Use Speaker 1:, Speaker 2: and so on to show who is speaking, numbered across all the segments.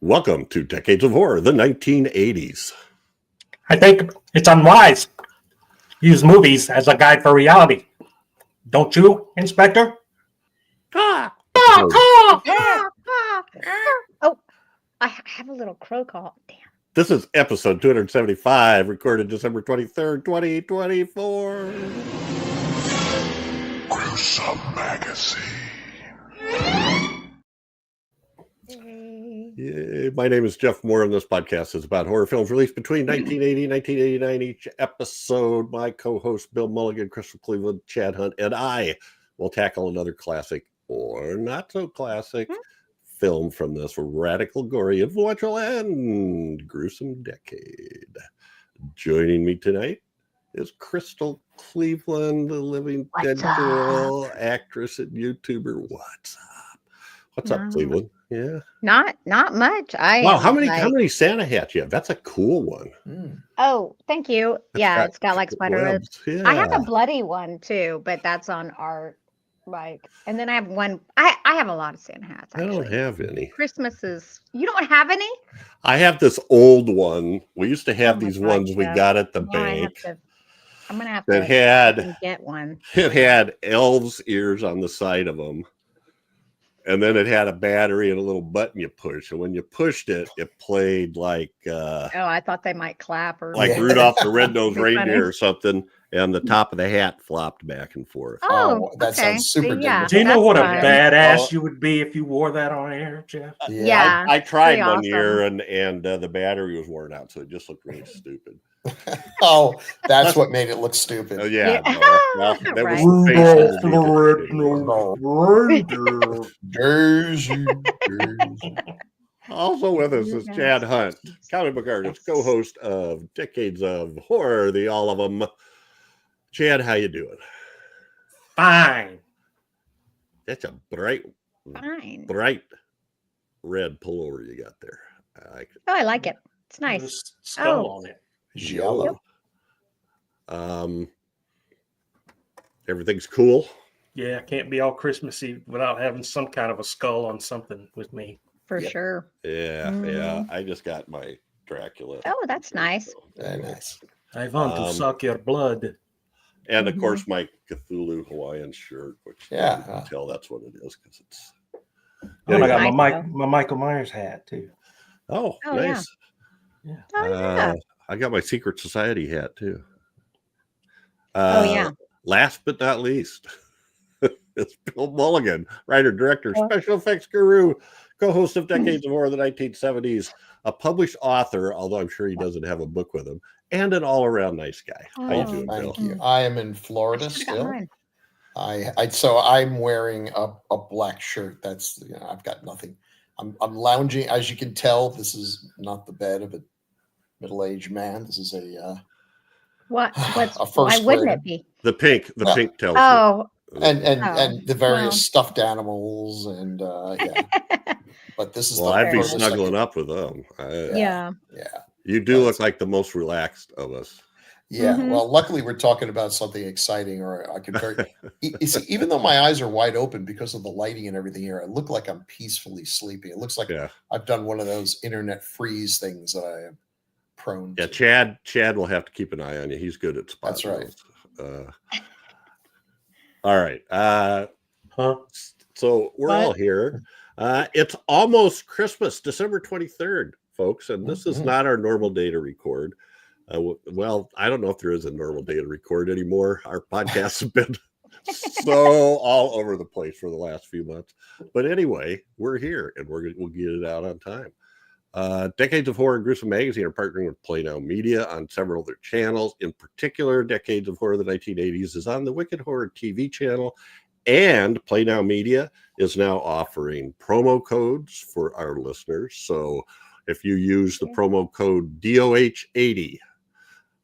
Speaker 1: Welcome to Decades of Horror, the 1980s.
Speaker 2: I think it's unwise. Use movies as a guide for reality. Don't you, Inspector?
Speaker 3: Oh, I have a little crow call. Damn.
Speaker 1: This is episode 275, recorded December 23rd, 2024.
Speaker 4: Gruesome Magazine.
Speaker 1: Yeah, my name is Jeff Mohr, and this podcast is about horror films released between 1980 and 1989. Each episode, my co-host Bill Mulligan, Crystal Cleveland, Chad Hunt, and I will tackle another classic or not so classic film from this radical, gory, influential, and gruesome decade. Joining me tonight is Crystal Cleveland, the living dead girl, actress and YouTuber. What's up, Cleveland? Yeah.
Speaker 3: Not much.
Speaker 1: Wow, how many Santa hats you have? That's a cool one.
Speaker 3: Oh, thank you. Yeah, it's got like spider webs.
Speaker 1: Yeah.
Speaker 3: I have a bloody one too, but that's on art. And then I have one. I have a lot of Santa hats. Actually.
Speaker 1: I don't have any.
Speaker 3: Christmas is. You don't have any?
Speaker 1: I have this old one. We used to have these ones we got at the bank.
Speaker 3: I'm gonna have
Speaker 1: to
Speaker 3: get one.
Speaker 1: It had elves' ears on the side of them. And then it had a battery and a little button you push. And when you pushed it, it played like...
Speaker 3: I thought they might clap. Or
Speaker 1: like Rudolph the Red-Nosed Reindeer or something. And the top of the hat flopped back and forth.
Speaker 3: Oh,
Speaker 5: that sounds super good.
Speaker 2: Do you know what a badass you would be if you wore that on air, Jeff?
Speaker 3: Yeah.
Speaker 1: I tried one year and the battery was worn out. So it just looked really stupid.
Speaker 5: Oh, that's what made it look stupid.
Speaker 1: Oh, yeah. No, that
Speaker 3: Right.
Speaker 1: Also with us is Chad Hunt, comic book artist, co-host of Decades of Horror, the all of them. Chad, how you doing?
Speaker 2: Fine.
Speaker 1: That's a bright red pullover you got there. I like it.
Speaker 3: Oh, I like it. It's nice.
Speaker 2: There's a skull on it.
Speaker 5: It's yellow.
Speaker 1: Everything's cool.
Speaker 2: Yeah, can't be all Christmassy without having some kind of a skull on something with me.
Speaker 3: For sure.
Speaker 1: Yeah. I just got my Dracula.
Speaker 3: Oh, that's nice.
Speaker 5: Very nice.
Speaker 2: I want to suck your blood.
Speaker 1: And of course, my Cthulhu Hawaiian shirt, which you can tell that's what it is because it's.
Speaker 2: And I got my Michael Myers hat too.
Speaker 1: Oh, nice.
Speaker 2: Yeah.
Speaker 1: I got my Secret Society hat too.
Speaker 3: Yeah.
Speaker 1: Last but not least, it's Bill Mulligan, writer, director, special effects guru, co-host of Decades of Horror, the 1970s, a published author, although I'm sure he doesn't have a book with him, and an all-around nice guy. How you doing, Bill?
Speaker 5: Thank you. I am in Florida still. So I'm wearing a black shirt. That's I've got nothing. I'm lounging. As you can tell, this is not the bed of a middle-aged man. This is a
Speaker 3: why wouldn't it be?
Speaker 1: The pink tells you.
Speaker 3: Oh.
Speaker 5: And the various stuffed animals and but this is
Speaker 1: I'd be snuggling up with them.
Speaker 3: Yeah.
Speaker 1: You do look like the most relaxed of us.
Speaker 5: Yeah. Well, luckily we're talking about something exciting, or I could even though my eyes are wide open because of the lighting and everything here, I look like I'm peacefully sleeping. It looks like I've done one of those internet freeze things that I am prone to.
Speaker 1: Chad will have to keep an eye on you. He's good at spotting.
Speaker 5: That's right.
Speaker 1: All right. So we're all here. It's almost Christmas, December 23rd, folks. And this is not our normal day to record. Well, I don't know if there is a normal day to record anymore. Our podcasts have been so all over the place for the last few months. But anyway, we're here and we'll get it out on time. Decades of Horror and Gruesome Magazine are partnering with Play Now Media on several of their channels. In particular, Decades of Horror of the 1980s is on the Wicked Horror TV channel, and Play Now Media is now offering promo codes for our listeners. So if you use the promo code DOH80,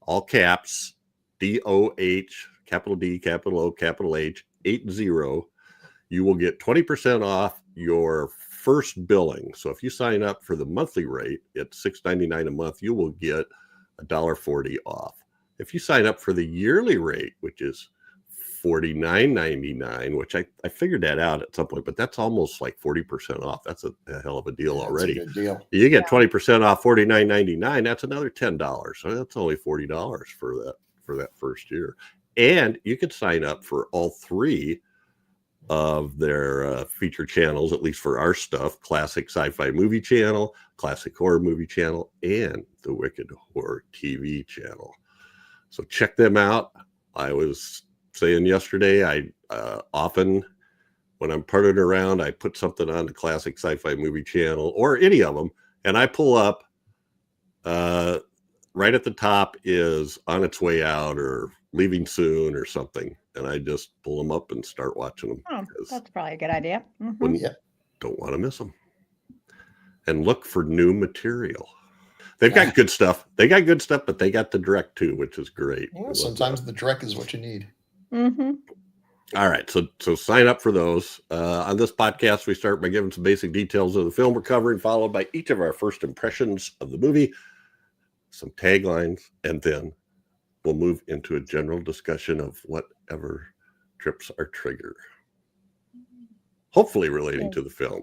Speaker 1: all caps, DOH, capital D, capital O, capital H, 80, you will get 20% off your first billing. So if you sign up for the monthly rate at $6.99 a month, you will get $1.40 off. If you sign up for the yearly rate, which is $49.99, which I figured that out at some point, but that's almost like 40% off. That's a hell of a deal already.
Speaker 5: That's a good deal.
Speaker 1: You get 20% off $49.99. That's another $10. So that's only $40 for that first year. And you could sign up for all three of their feature channels, at least for our stuff: Classic Sci-Fi Movie Channel, Classic Horror Movie Channel, and the Wicked Horror TV Channel. So check them out. I was saying yesterday, I often, when I'm parting around, I put something on the Classic Sci-Fi Movie Channel or any of them, and I pull up right at the top is On Its Way Out or Leaving Soon or something, and I just pull them up and start watching them.
Speaker 3: Oh, that's probably a good idea.
Speaker 1: Don't want to miss them. And look for new material. They've got good stuff. They got good stuff, but they got the direct too, which is great.
Speaker 5: Well, sometimes the direct is what you need.
Speaker 1: All right, so sign up for those. On this podcast, we start by giving some basic details of the film we're covering, followed by each of our first impressions of the movie, some taglines, and then we'll move into a general discussion of whatever trips our trigger, hopefully relating to the film.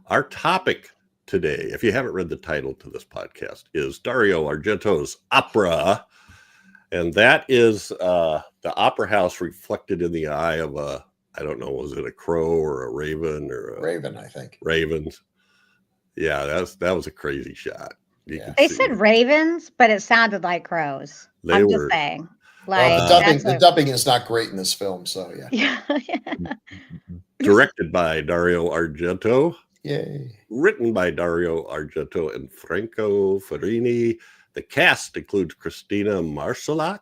Speaker 1: Our topic today, if you haven't read the title to this podcast, is Dario Argento's opera. And that is the opera house reflected in the eye of a, I don't know, was it a crow or a raven or a
Speaker 5: Raven, I think.
Speaker 1: Ravens. Yeah, that was a crazy shot.
Speaker 3: They said ravens, but it sounded like crows. I'm just saying. Like
Speaker 5: the dubbing is not great in this film, so yeah.
Speaker 1: Directed by Dario Argento.
Speaker 5: Yay.
Speaker 1: Written by Dario Argento and Franco Ferrini. The cast includes Cristina Marsillach,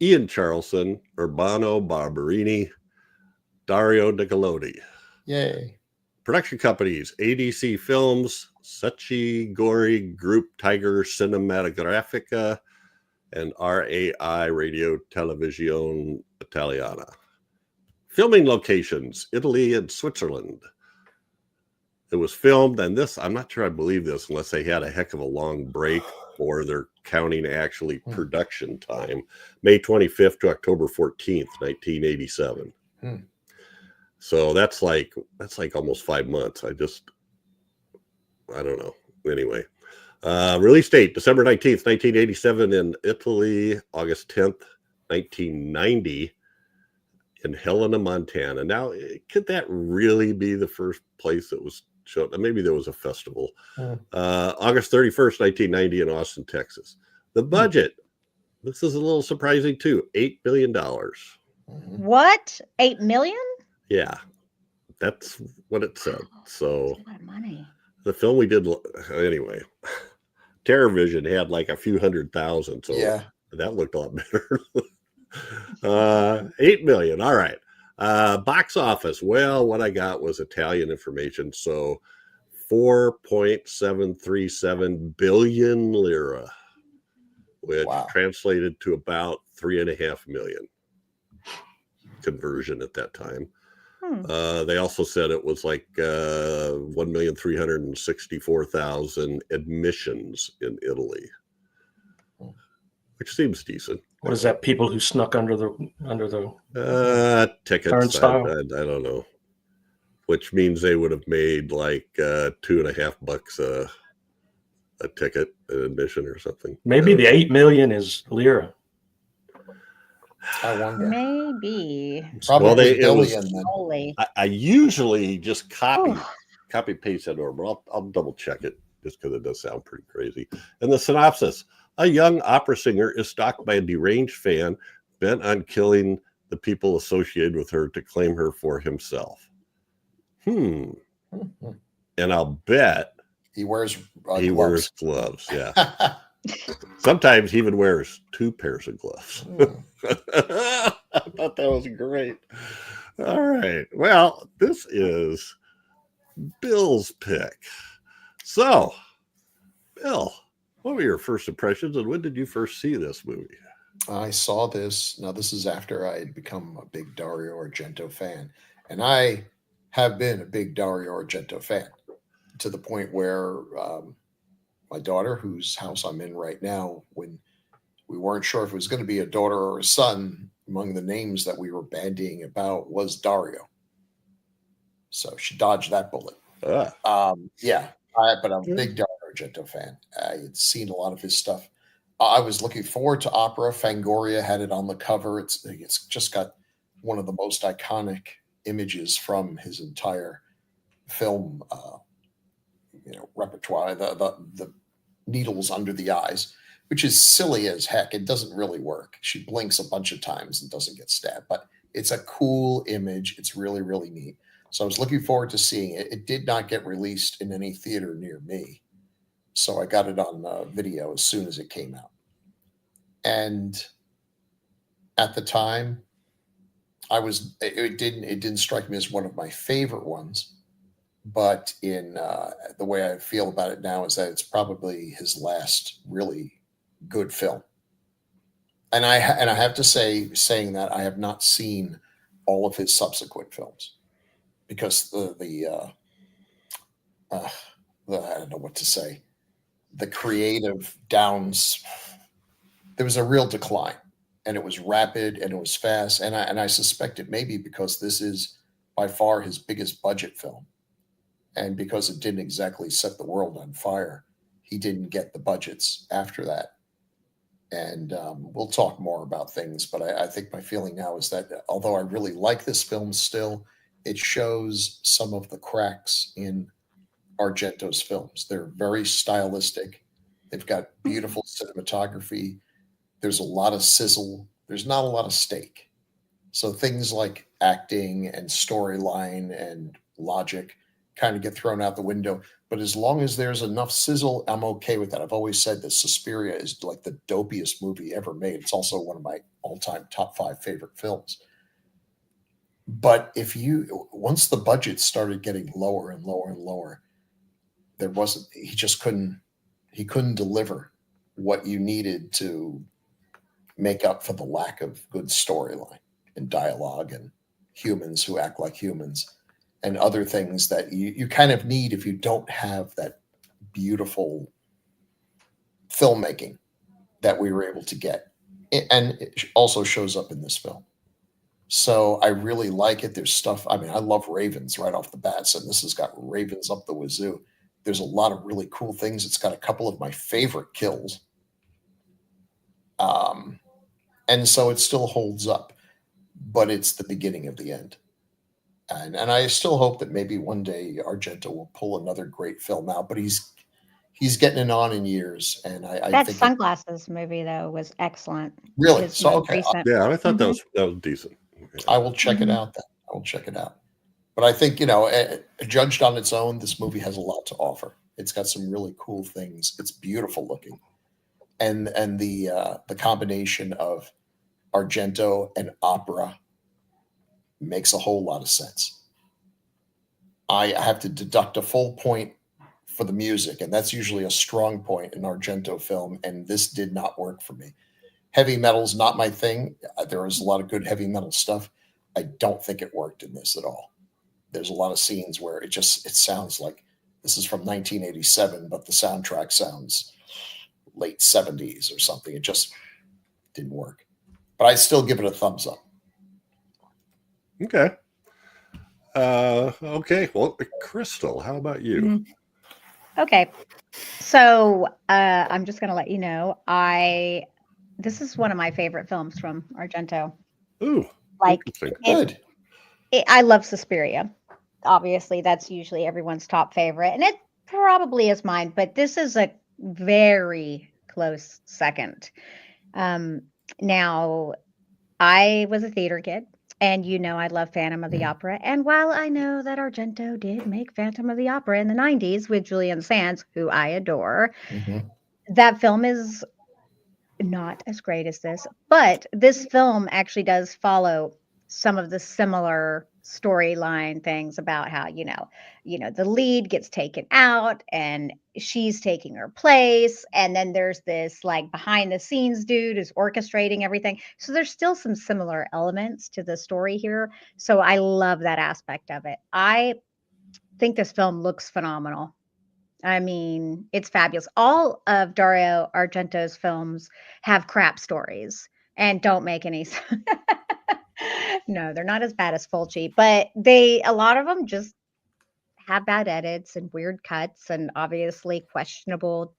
Speaker 1: Ian Charleson, Urbano Barberini, Dario Nicolodi.
Speaker 5: Yay.
Speaker 1: Production companies: ADC Films, Secchi Gori Group Tiger Cinematografica, and RAI Radio Televisione Italiana. Filming locations: Italy and Switzerland. It was filmed, and this, I'm not sure I believe this unless they had a heck of a long break or they're counting actually production time, May 25th to October 14th, 1987. So that's like almost 5 months. I don't know. Anyway, release date, December 19th, 1987 in Italy, August 10th, 1990 in Helena, Montana. Now, could that really be the first place that was shown? Maybe there was a festival. August 31st, 1990 in Austin, Texas. The budget, this is a little surprising too, $8 million.
Speaker 3: What? 8 million?
Speaker 1: Yeah, that's what it said. So
Speaker 3: that's a lot of money.
Speaker 1: The film we did, anyway, Terror Vision had like a few 100,000. So
Speaker 5: yeah,
Speaker 1: that looked a lot better. 8 million. All right. Box office. Well, what I got was Italian information. So 4.737 billion lira, which translated to about 3.5 million conversion at that time. They also said it was like 1,364,000 admissions in Italy, which seems decent.
Speaker 2: What is that? People who snuck under the
Speaker 1: tickets?
Speaker 2: turnstile?
Speaker 1: I don't know. Which means they would have made like $2.50 a ticket, an admission or something.
Speaker 2: Maybe the 8 million is lira.
Speaker 5: I wonder.
Speaker 3: Maybe.
Speaker 5: Probably billion.
Speaker 1: I usually just copy paste that over, but I'll double check it just because it does sound pretty crazy. And the synopsis: a young opera singer is stalked by a deranged fan bent on killing the people associated with her to claim her for himself. And I'll bet
Speaker 5: he wears
Speaker 1: gloves. Yeah. Sometimes he even wears 2 pairs of gloves. I thought that was great. All right. Well, this is Bill's pick. So, Bill, what were your first impressions and when did you first see this movie?
Speaker 5: I saw this. Now, this is after I had become a big Dario Argento fan. And I have been a big Dario Argento fan to the point where my daughter, whose house I'm in right now, when we weren't sure if it was going to be a daughter or a son, among the names that we were bandying about was Dario. So she dodged that bullet. Yeah, but I'm a big Dario Argento fan. I had seen a lot of his stuff. I was looking forward to Opera. Fangoria had it on the cover. It's just got one of the most iconic images from his entire film, repertoire. The needles under the eyes, which is silly as heck. It doesn't really work. She blinks a bunch of times and doesn't get stabbed, but it's a cool image. It's really, really neat. So I was looking forward to seeing it. It did not get released in any theater near me, so I got it on video as soon as it came out. And at the time, it didn't strike me as one of my favorite ones, but in the way I feel about it now is that it's probably his last really good film. And I have to say, saying that, I have not seen all of his subsequent films because I don't know what to say. The creative downs, there was a real decline, and it was rapid and it was fast. And I suspect it may be because this is by far his biggest budget film. And because it didn't exactly set the world on fire, he didn't get the budgets after that. And we'll talk more about things, but I think my feeling now is that although I really like this film still, it shows some of the cracks in Argento's films. They're very stylistic. They've got beautiful cinematography. There's a lot of sizzle. There's not a lot of steak. So things like acting and storyline and logic kind of get thrown out the window. But as long as there's enough sizzle, I'm okay with that. I've always said that Suspiria is like the dopiest movie ever made. It's also one of my all-time top 5 favorite films. But once the budget started getting lower and lower and lower, he couldn't deliver what you needed to make up for the lack of good storyline and dialogue and humans who act like humans and other things that you kind of need if you don't have that beautiful filmmaking that we were able to get. And it also shows up in this film. So I really like it. There's stuff. I mean, I love ravens right off the bat. So this has got ravens up the wazoo. There's a lot of really cool things. It's got a couple of my favorite kills. And so it still holds up, but it's the beginning of the end. And I still hope that maybe one day Argento will pull another great film out, but he's getting it on in years. And I think
Speaker 3: Sunglasses movie though was excellent.
Speaker 5: Really? So okay.
Speaker 1: Yeah, I thought that was decent. Yeah.
Speaker 5: I will check it out then. I will check it out. But I think, judged on its own, this movie has a lot to offer. It's got some really cool things. It's beautiful looking. And the combination of Argento and opera makes a whole lot of sense. I have to deduct a full point for the music, and that's usually a strong point in Argento film, and this did not work for me. Heavy metal's not my thing. There is a lot of good heavy metal stuff. I don't think it worked in this at all. There's a lot of scenes where it sounds like this is from 1987, but the soundtrack sounds late 70s or something. It just didn't work. But I still give it a thumbs up.
Speaker 1: Okay. Okay. Well, Crystal, how about you?
Speaker 3: Okay. So I'm just going to let you know, this is one of my favorite films from Argento.
Speaker 1: Ooh,
Speaker 3: like
Speaker 5: good.
Speaker 3: I love Suspiria. Obviously, that's usually everyone's top favorite, and it probably is mine. But this is a very close second. Now, I was a theater kid, and I love Phantom of the Opera. And while I know that Argento did make Phantom of the Opera in the 90s with Julian Sands, who I adore, that film is not as great as this. But this film actually does follow some of the similar storyline things about how, the lead gets taken out and she's taking her place. And then there's this like behind the scenes dude who's orchestrating everything. So there's still some similar elements to the story here. So I love that aspect of it. I think this film looks phenomenal. I mean, it's fabulous. All of Dario Argento's films have crap stories and don't make any sense. No, they're not as bad as Fulci, but a lot of them just have bad edits and weird cuts and obviously questionable,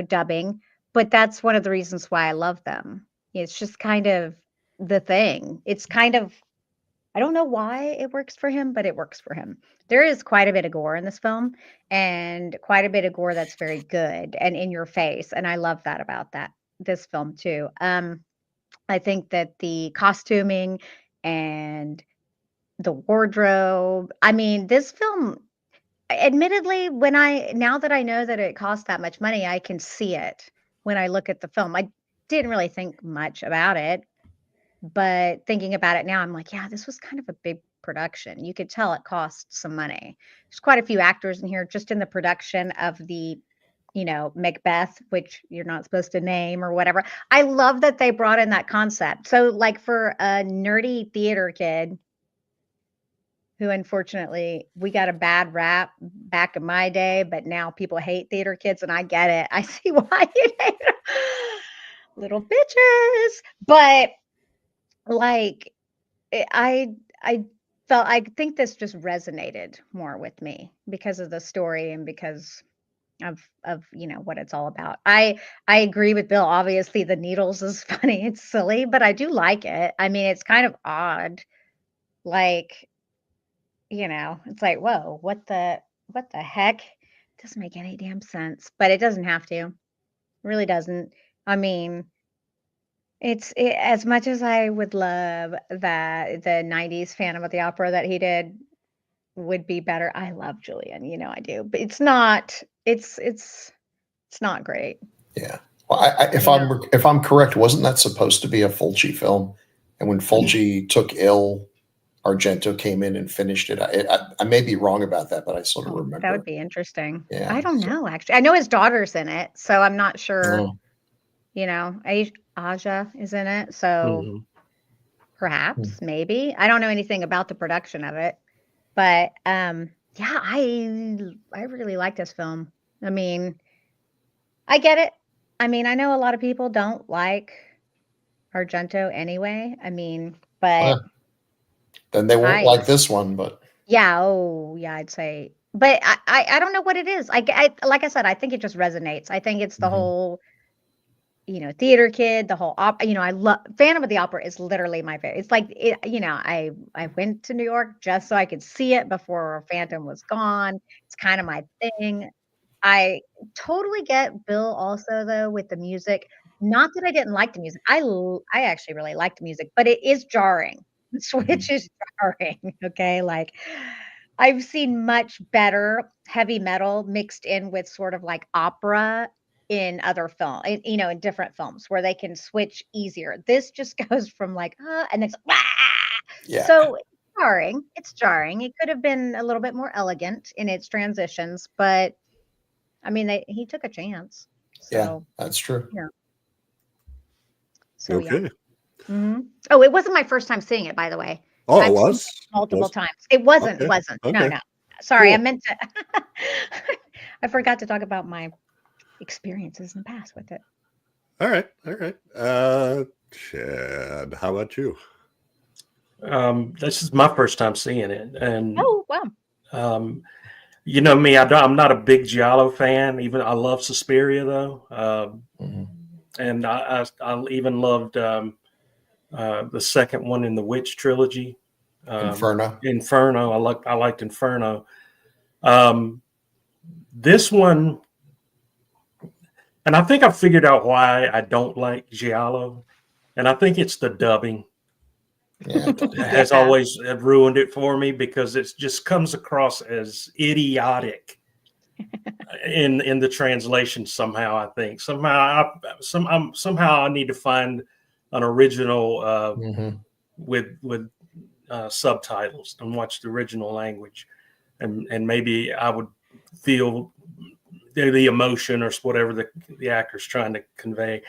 Speaker 3: dubbing. But that's one of the reasons why I love them. It's just kind of the thing. It's kind of, I don't know why it works for him, but it works for him. There is quite a bit of gore in this film and quite a bit of gore that's very good and in your face. And I love that about this film too. I think that the costuming and the wardrobe, I mean, this film, admittedly, now that I know that it cost that much money, I can see it when I look at the film. I didn't really think much about it, but thinking about it now, I'm like, yeah, this was kind of a big production. You could tell it cost some money. There's quite a few actors in here just in the production of the Macbeth, which you're not supposed to name or whatever. I love that they brought in that concept. So like for a nerdy theater kid who unfortunately we got a bad rap back in my day, but now people hate theater kids and I get it. I see why you hate them. Little bitches. But like I think this just resonated more with me because of the story and because of what it's all about. I agree with Bill. Obviously the needles is funny. It's silly, but I do like it. I mean, it's kind of odd. Like, it's like, whoa, what the heck? It doesn't make any damn sense, but it doesn't have to. It really doesn't. I mean, as much as I would love that the 90s Phantom of the Opera that he did would be better. I love Julian, I do, but it's not great.
Speaker 5: Yeah. Well, if I'm correct, wasn't that supposed to be a Fulci film? And when Fulci took ill, Argento came in and finished it. I may be wrong about that, but I sort of remember.
Speaker 3: That would be interesting.
Speaker 5: Yeah,
Speaker 3: I don't know, actually. I know his daughter's in it, so I'm not sure.
Speaker 5: Oh.
Speaker 3: Aja is in it, so perhaps, maybe. I don't know anything about the production of it, but yeah, I really like this film. I mean, I get it. I mean, I know a lot of people don't like Argento anyway. I mean, but
Speaker 5: then they won't like this one. But
Speaker 3: yeah, I'd say. But I don't know what it is. Like I said, I think it just resonates. I think it's the whole, theater kid, the whole I love Phantom of the Opera is literally my favorite. It's like I went to New York just so I could see it before Phantom was gone. It's kind of my thing. I totally get Bill also though with the music. Not that I didn't like the music. I actually really like the music, but it is jarring. The switch is jarring. Okay, like I've seen much better heavy metal mixed in with sort of like opera in other in different films where they can switch easier. This just goes from like, and then
Speaker 5: yeah.
Speaker 3: So it's jarring. It could have been a little bit more elegant in its transitions, but I mean, he took a chance. So,
Speaker 5: yeah, that's true.
Speaker 3: Yeah. So,
Speaker 1: okay.
Speaker 3: Yeah. Mm-hmm. Oh, it wasn't my first time seeing it, by the way.
Speaker 1: Oh,
Speaker 3: I've
Speaker 1: it was
Speaker 3: seen it multiple times. It wasn't.
Speaker 1: Okay.
Speaker 3: It wasn't.
Speaker 1: Okay.
Speaker 3: No. Sorry,
Speaker 1: Cool.
Speaker 3: I meant to. I forgot to talk about my experiences in the past with it.
Speaker 1: All right. Chad, how about you?
Speaker 2: This is my first time seeing it, and
Speaker 3: oh wow.
Speaker 2: You know me, I'm not a big Giallo fan. Even I love Suspiria though, and I even loved the second one in the Witch trilogy,
Speaker 5: Inferno.
Speaker 2: I liked Inferno. This one, and I think I figured out why I don't like Giallo, and I think it's the dubbing.
Speaker 5: Yeah,
Speaker 2: has always ruined it for me because it just comes across as idiotic in the translation somehow. I think somehow I need to find an original with subtitles and watch the original language, and maybe I would feel the emotion or whatever the actor's trying to convey.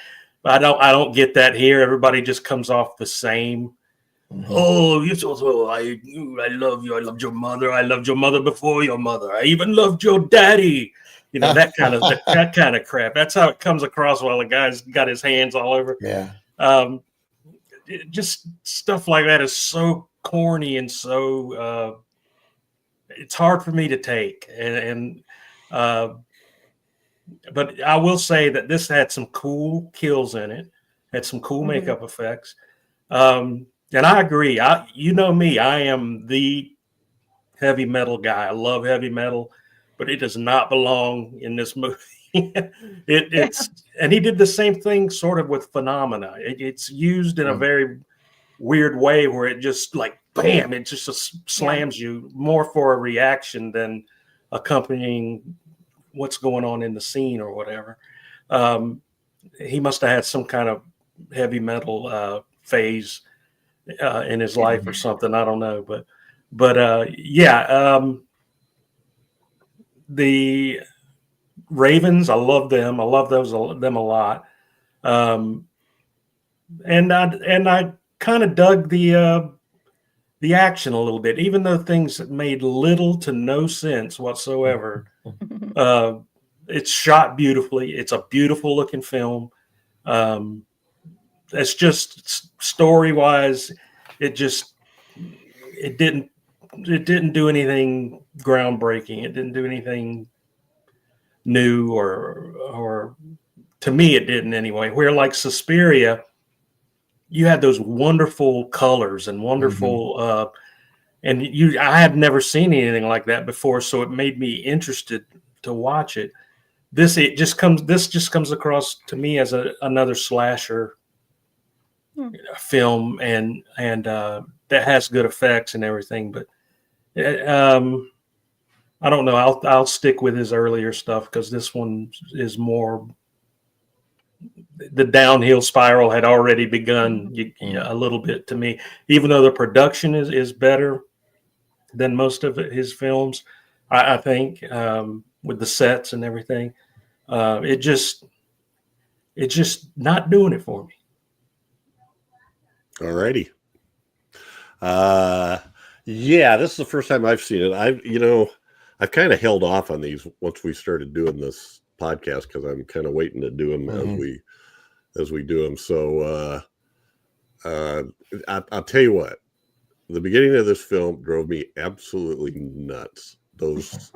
Speaker 2: But I don't get that here. Everybody just comes off the same. Oh, you so I love you. I loved your mother. I loved your mother before your mother. I even loved your daddy. That kind of crap. That's how it comes across while the guy's got his hands all over.
Speaker 5: Yeah.
Speaker 2: just stuff like that is so corny and so it's hard for me to take. But I will say that this had some cool kills in it, had some cool makeup effects. And I agree. You know me, I am the heavy metal guy. I love heavy metal, but it does not belong in this movie. And he did the same thing sort of with Phenomena. It's used in a very weird way where it just like bam, it just slams you more for a reaction than accompanying what's going on in the scene or whatever. He must have had some kind of heavy metal phase in his life or something. I don't know, but the Ravens, I love them. I love them a lot. And I kind of dug the action a little bit, even though things made little to no sense whatsoever. It's shot beautifully. It's a beautiful looking film. It's just story wise, it didn't do anything groundbreaking. It didn't do anything new or to me it didn't anyway. Where like Suspiria, you had those wonderful colors and wonderful I had never seen anything like that before, so it made me interested to watch it. This just comes across to me as another slasher film, and that has good effects and everything. But I don't know. I'll stick with his earlier stuff because this one is more. The downhill spiral had already begun a little bit to me, even though the production is better than most of his films. I think with the sets and everything, it's just not doing it for me.
Speaker 1: All righty. Yeah, this is the first time I've seen it. I've kind of held off on these once we started doing this podcast because I'm kind of waiting to do them as we do them. So I'll tell you what, the beginning of this film drove me absolutely nuts. Those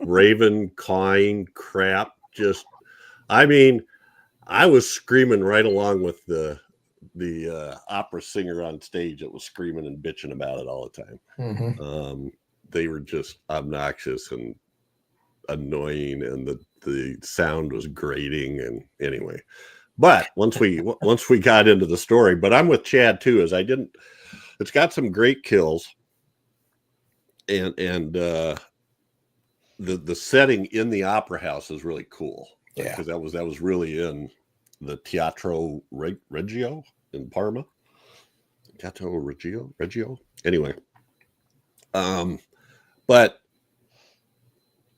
Speaker 1: raven cawing crap, I was screaming right along with the opera singer on stage that was screaming and bitching about it all the time. They were just obnoxious and annoying, and the sound was grating. And anyway, but once we got into the story, but I'm with Chad too, it's got some great kills, and the setting in the opera house is really cool.
Speaker 5: Yeah,
Speaker 1: because that was really in the Teatro Regio in Parma. Teatro Regio. Anyway, but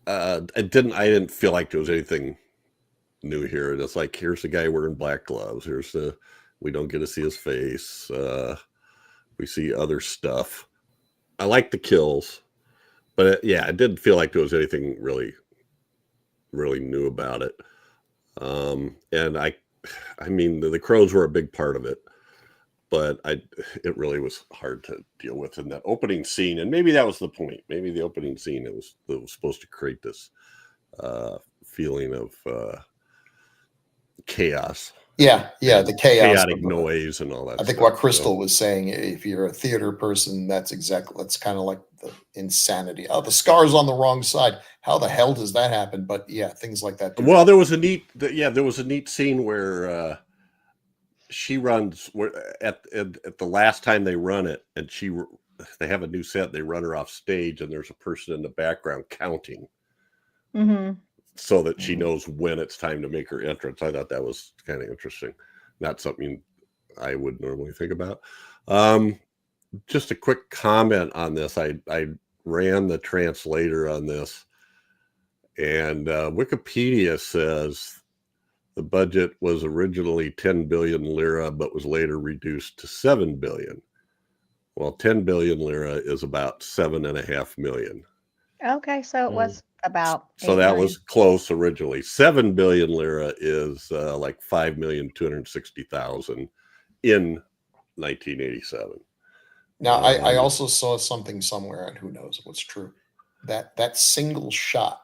Speaker 1: I didn't feel like there was anything new here. It's like, here's the guy wearing black gloves. We don't get to see his face. We see other stuff. I like the kills, but I didn't feel like there was anything really, really new about it. And the crows were a big part of it, but it really was hard to deal with in that opening scene. And maybe that was the point. Maybe the opening scene, it was supposed to create this feeling of chaos.
Speaker 5: Yeah, the chaos,
Speaker 1: chaotic noise and all that.
Speaker 5: I think what Crystal was saying, if you're a theater person, that's kind of like the insanity. Oh, the scar's on the wrong side. How the hell does that happen? But yeah, things like that.
Speaker 1: Well, there was a neat scene where she runs at the last time they run it, and they have a new set. They run her off stage, and there's a person in the background counting. So that she knows when it's time to make her entrance. I thought that was kind of interesting. Not something I would normally think about. Just a quick comment on this. I ran the translator on this, and Wikipedia says the budget was originally 10 billion lira, but was later reduced to 7 billion. Well, 10 billion lira is about 7.5 million.
Speaker 3: Okay, so it was about.
Speaker 1: So that was close originally. 7 billion lira is like 5,260,000 in 1987.
Speaker 5: Now, I also saw something somewhere, and who knows what's true. That single shot,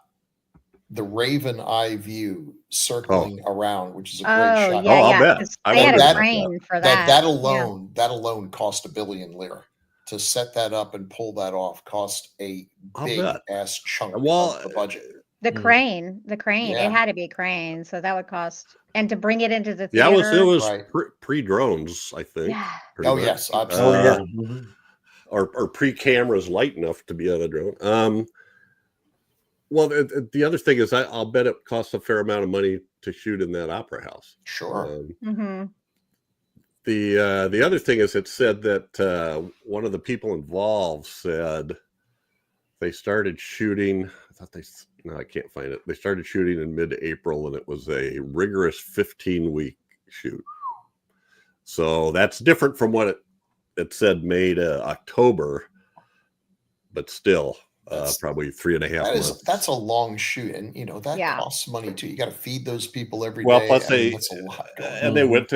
Speaker 5: the Raven eye view circling around, which is a great shot.
Speaker 3: Yeah,
Speaker 1: I'll
Speaker 3: yeah.
Speaker 1: bet.
Speaker 3: 'Cause
Speaker 1: I
Speaker 3: They had
Speaker 1: wonder
Speaker 3: a
Speaker 1: about
Speaker 3: crane for that.
Speaker 5: That alone cost $1 billion lira. To set that up and pull that off cost a big ass chunk of the budget.
Speaker 3: The crane,
Speaker 5: Yeah.
Speaker 3: it had to be crane, so that would cost, and to bring it into the
Speaker 1: Yeah,
Speaker 3: theater.
Speaker 1: it was
Speaker 5: Right.
Speaker 1: pre-drones, I think.
Speaker 3: Yeah.
Speaker 1: pretty much.
Speaker 5: Yes, absolutely.
Speaker 1: Or pre-cameras light enough to be on a drone. Well, the other thing is, I'll bet it costs a fair amount of money to shoot in that opera house.
Speaker 5: Sure.
Speaker 1: The other thing is, it said that one of the people involved said they started shooting. I can't find it. They started shooting in mid-April, and it was a rigorous 15-week shoot. So that's different from what it said May to October, but still probably 3.5 months.
Speaker 5: That's a long shoot, and that costs money too. You got to feed those people every day.
Speaker 1: Well, plus
Speaker 5: that's a lot.
Speaker 1: They went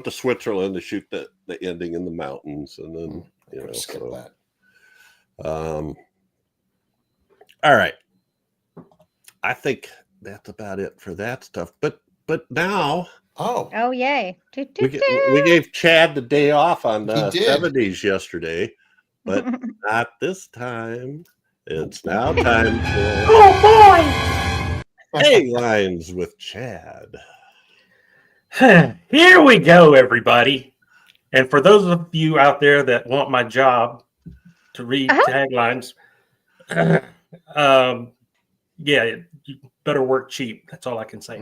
Speaker 1: to Switzerland to shoot the ending in the mountains, and then
Speaker 5: skip that.
Speaker 1: All right, I think that's about it for that stuff. But now,
Speaker 3: yay!
Speaker 1: we gave Chad the day off on the 70s yesterday, but not this time. It's now time for Taglines with Chad.
Speaker 2: Here we go, everybody. And for those of you out there that want my job to read taglines, you better work cheap. That's all I can say.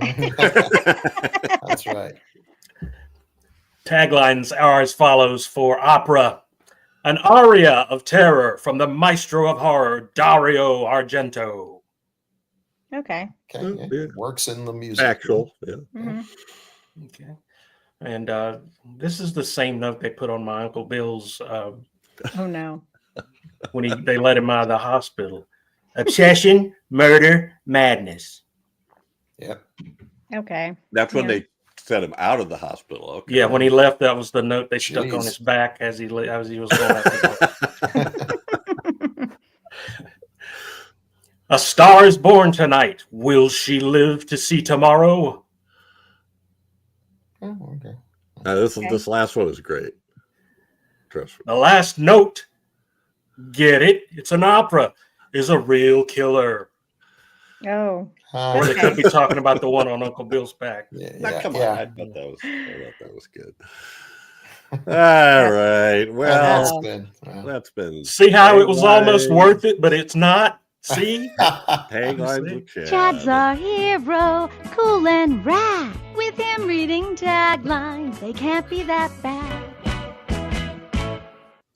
Speaker 5: That's right.
Speaker 2: Taglines are as follows for opera. An aria of terror from the maestro of horror, Dario Argento.
Speaker 3: Okay.
Speaker 5: Works in the music.
Speaker 1: Actual. Yeah.
Speaker 2: Okay. And this is the same note they put on my Uncle Bill's.
Speaker 3: Oh, no.
Speaker 2: When they let him out of the hospital. Obsession, murder, madness.
Speaker 5: Yep.
Speaker 3: Okay.
Speaker 1: That's when they set him out of the hospital. Okay.
Speaker 2: Yeah, when he left, that was the note they stuck on his back as he was going out the door. A star is born tonight. Will she live to see tomorrow?
Speaker 5: Oh, okay.
Speaker 1: This last one is great. Trust me.
Speaker 2: The last note. Get it? It's an opera. Is a real killer.
Speaker 3: Oh.
Speaker 2: Or they could be talking about the one on Uncle Bill's back.
Speaker 1: Come on. I thought that was good. All right. Well, that's been.
Speaker 2: See how it was almost worth it, but it's not? See?
Speaker 1: Taglines with Chad.
Speaker 6: Chad's our hero, cool and rad. With him reading taglines, they can't be that bad.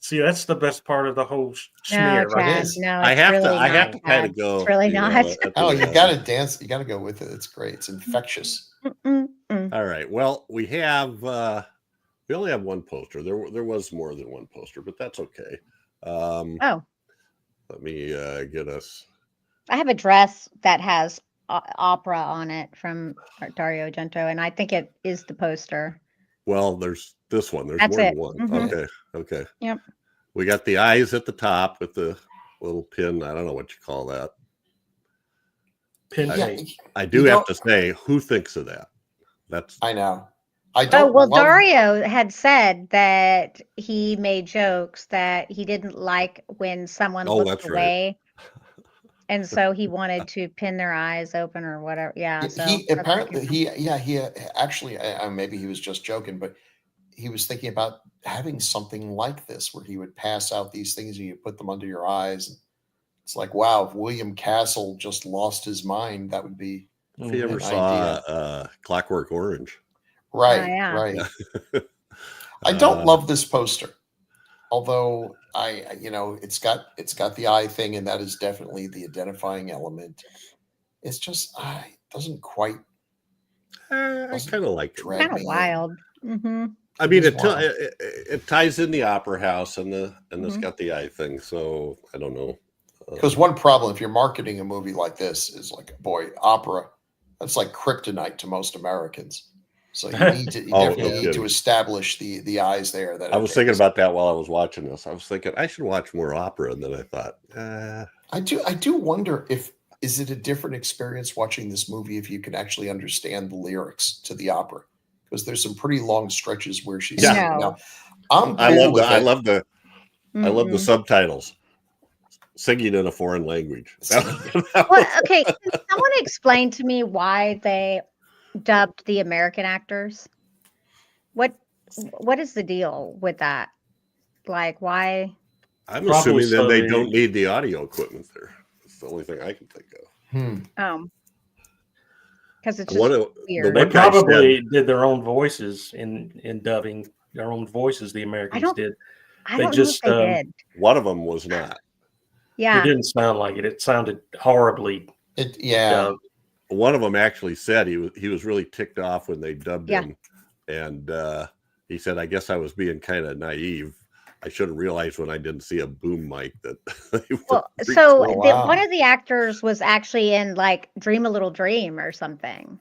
Speaker 2: See, that's the best part of the whole smear, right?
Speaker 3: No,
Speaker 1: I have to kind of go.
Speaker 3: It's really not.
Speaker 5: You got to dance. You got to go with it. It's great. It's infectious.
Speaker 1: All right. Well, we only have one poster. There was more than one poster, but that's okay. Let me get us.
Speaker 3: I have a dress that has opera on it from Dario Argento, and I think it is the poster.
Speaker 1: Well, there's this one. There's
Speaker 3: That's
Speaker 1: more
Speaker 3: it.
Speaker 1: than one.
Speaker 3: Mm-hmm.
Speaker 1: Okay.
Speaker 3: Yep.
Speaker 1: We got the eyes at the top with the little pin. I don't know what you call that.
Speaker 2: Pin tape.
Speaker 1: I do have to say, who thinks of that?
Speaker 5: I know. I don't.
Speaker 3: Dario had said that he made jokes that he didn't like when someone looked away. Right. And so he wanted to pin their eyes open or whatever. Yeah. So
Speaker 5: he actually, maybe he was just joking, but he was thinking about having something like this where he would pass out these things and you put them under your eyes. It's like, wow, if William Castle just lost his mind, that would be.
Speaker 1: If he ever saw Clockwork Orange.
Speaker 5: Right, right. I don't love this poster, although it's got the eye thing, and that is definitely the identifying element. It's just it doesn't quite.
Speaker 1: I kind of like it.
Speaker 3: Kind of wild. Mm-hmm.
Speaker 1: I mean, it ties in the opera house and it's got the eye thing. So I don't know.
Speaker 5: Because one problem, if you're marketing a movie like this, is like, boy, opera. That's like kryptonite to most Americans. So you need to definitely need to establish the eyes there. That
Speaker 1: I was thinking about that while I was watching this. I was thinking I should watch more opera, and then I thought,
Speaker 5: I do wonder is it a different experience watching this movie if you can actually understand the lyrics to the opera, because there's some pretty long stretches where she's singing. Now, I
Speaker 1: love the subtitles. Singing in a foreign language.
Speaker 3: Well, okay, can someone explain to me why they dubbed the American actors? What is the deal with that? Like, why?
Speaker 1: I'm assuming that they don't need the audio equipment there. It's the only thing I can think of.
Speaker 3: Because it's just weird.
Speaker 2: They probably did their own voices in dubbing. Their own voices, the Americans did.
Speaker 3: I don't know if they did.
Speaker 1: One of them was not.
Speaker 3: Yeah,
Speaker 2: it didn't sound like it. It sounded horribly.
Speaker 5: Dubbed.
Speaker 1: One of them actually said he was really ticked off when they dubbed him, and he said, "I guess I was being kind of naive. I should have realized when I didn't see a boom mic that."
Speaker 3: One of the actors was actually in like Dream a Little Dream or something,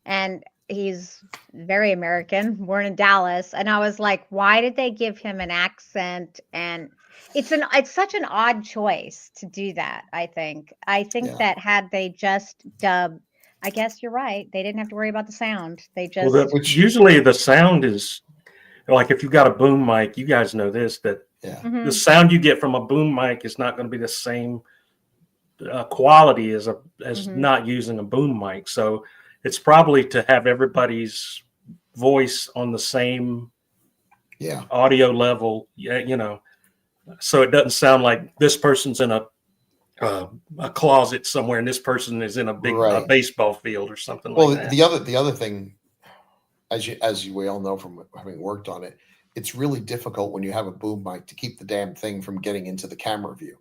Speaker 3: and he's very American, born in Dallas, and I was like, why did they give him an accent? And it's such an odd choice to do that. I think that had they just dubbed, I guess you're right, they didn't have to worry about the sound. They just
Speaker 2: usually the sound is like, if you got a boom mic, you guys know this, that the sound you get from a boom mic is not going to be the same quality as not using a boom mic. So it's probably to have everybody's voice on the same audio level, so it doesn't sound like this person's in a closet somewhere and this person is in a big baseball field or something like that.
Speaker 5: The other thing, as we all know from having worked on it, it's really difficult when you have a boom mic to keep the damn thing from getting into the camera view.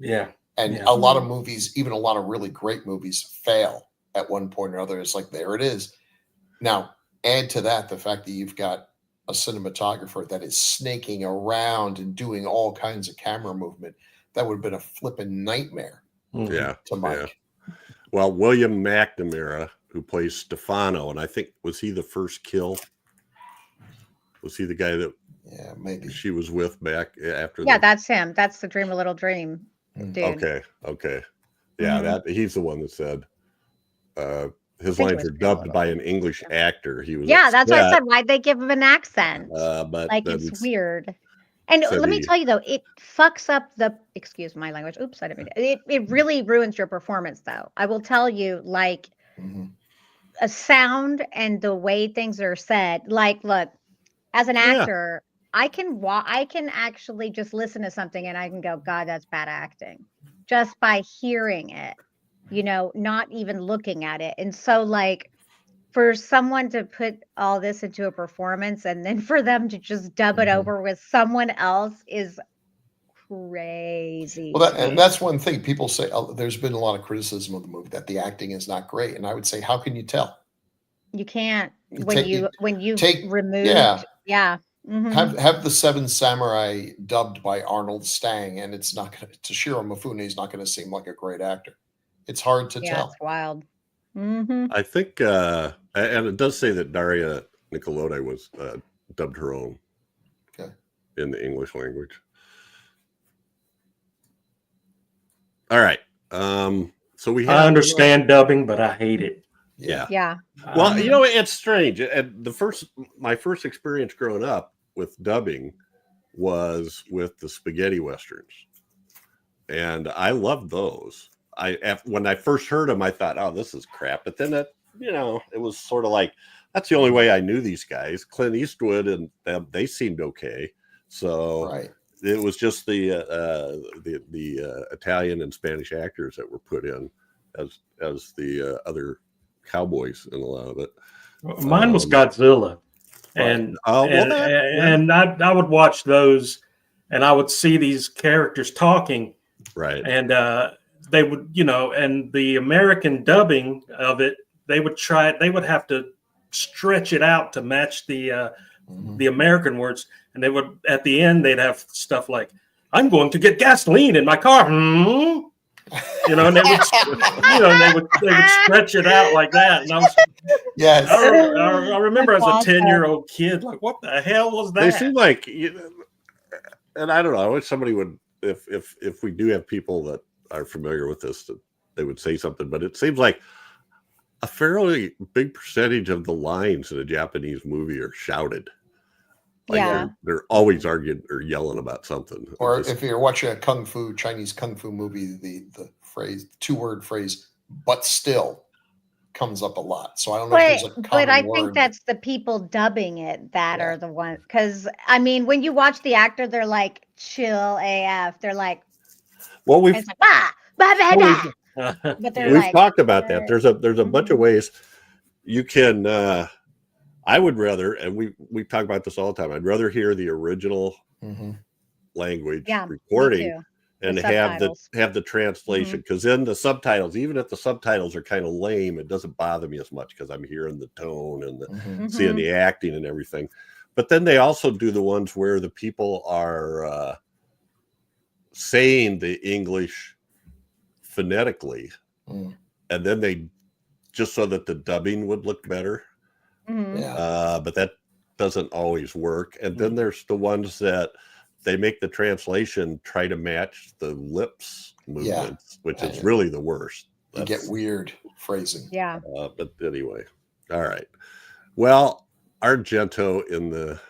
Speaker 5: And a lot of movies, even a lot of really great movies, fail at one point or other. It's like, there it is. Now, add to that the fact that you've got a cinematographer that is snaking around and doing all kinds of camera movement. That would have been a flipping nightmare. To Mike.
Speaker 1: Well, William McNamara, who plays Stefano, and I think, was he the first kill? Was he the guy that
Speaker 5: maybe
Speaker 1: she was with back after?
Speaker 3: That's him. That's the Dream a Little Dream dude.
Speaker 1: Okay. Yeah, he's the one that said his lines are dubbed by an English actor. He was
Speaker 3: that's why I said, why'd they give him an accent?
Speaker 1: But
Speaker 3: like, it's weird. And let me tell you though, it fucks up excuse my language. Oops, I didn't mean it really ruins your performance though. I will tell you, like a sound and the way things are said. Like, look, as an actor, I can actually just listen to something and I can go, God, that's bad acting, just by hearing it, not even looking at it. And so, like, for someone to put all this into a performance and then for them to just dub it over with someone else is crazy.
Speaker 5: Well, and that's one thing people say. There's been a lot of criticism of the movie that the acting is not great, and I would say, how can you tell?
Speaker 3: You can't when you remove.
Speaker 5: Have the Seven Samurai dubbed by Arnold Stang, and it's not going to. Toshiro Mifune is not going to seem like a great actor. It's hard to tell.
Speaker 3: It's wild.
Speaker 1: I think, and it does say that Daria Nicolodi was dubbed her own in the English language. All right. So
Speaker 2: I understand dubbing, but I hate it.
Speaker 3: Yeah.
Speaker 1: Well, it's strange. And my first experience growing up with dubbing was with the spaghetti westerns, and I loved those. When I first heard them, I thought, "Oh, this is crap." But then it was sort of like that's the only way I knew these guys. Clint Eastwood and them, they seemed okay. So it was just the Italian and Spanish actors that were put in as the other cowboys in a lot of it.
Speaker 2: Mine was Godzilla, and I would watch those, and I would see these characters talking, and they would, and the American dubbing of it, they would have to stretch it out to match the American words, and they would, at the end, they'd have stuff like, "I'm going to get gasoline in my car." And they would, they would stretch it out like that. And
Speaker 5: Yes.
Speaker 2: I remember as a
Speaker 3: That's awesome.
Speaker 2: 10-year-old kid, like, what the hell was that?
Speaker 1: They seem like, and I don't know. I wish somebody would, if we do have people that are familiar with this, that they would say something. But it seems like a fairly big percentage of the lines in a Japanese movie are shouted. Like
Speaker 3: Yeah.
Speaker 1: they're always arguing or yelling about something.
Speaker 5: Or if you're watching a Chinese kung fu movie, the phrase, 2-word phrase, but still comes up a lot. So I don't know if there's a common
Speaker 3: But I
Speaker 5: word.
Speaker 3: think that's the people dubbing it that
Speaker 5: Yeah.
Speaker 3: are the ones. Because, I mean, when you watch the actor, they're like chill AF. They're like,
Speaker 1: well, we've
Speaker 3: it's like, bah, bah, bah, bah. But they're
Speaker 1: we've
Speaker 3: like,
Speaker 1: talked about that. There's a bunch of
Speaker 3: Mhm.
Speaker 1: ways you can. I would rather, and we talk about this all the time. I'd rather hear the original language
Speaker 3: Yeah, me
Speaker 1: recording
Speaker 3: too.
Speaker 1: and
Speaker 3: With
Speaker 1: have
Speaker 3: subtitles.
Speaker 1: the translation, because then the subtitles, even if the subtitles are kind of lame, it doesn't bother me as much because I'm hearing the tone and seeing
Speaker 3: Mhm.
Speaker 1: the acting and everything. But then they also do the ones where the people are saying the English phonetically,
Speaker 5: Mm.
Speaker 1: and then they just so that the dubbing would look better.
Speaker 3: Mhm.
Speaker 5: Yeah.
Speaker 1: But that doesn't always work. And then there's the ones that they make the translation try to match the lips movements, which is really the worst.
Speaker 5: You get weird phrasing.
Speaker 3: Yeah.
Speaker 1: But anyway, all right. Well, Argento in the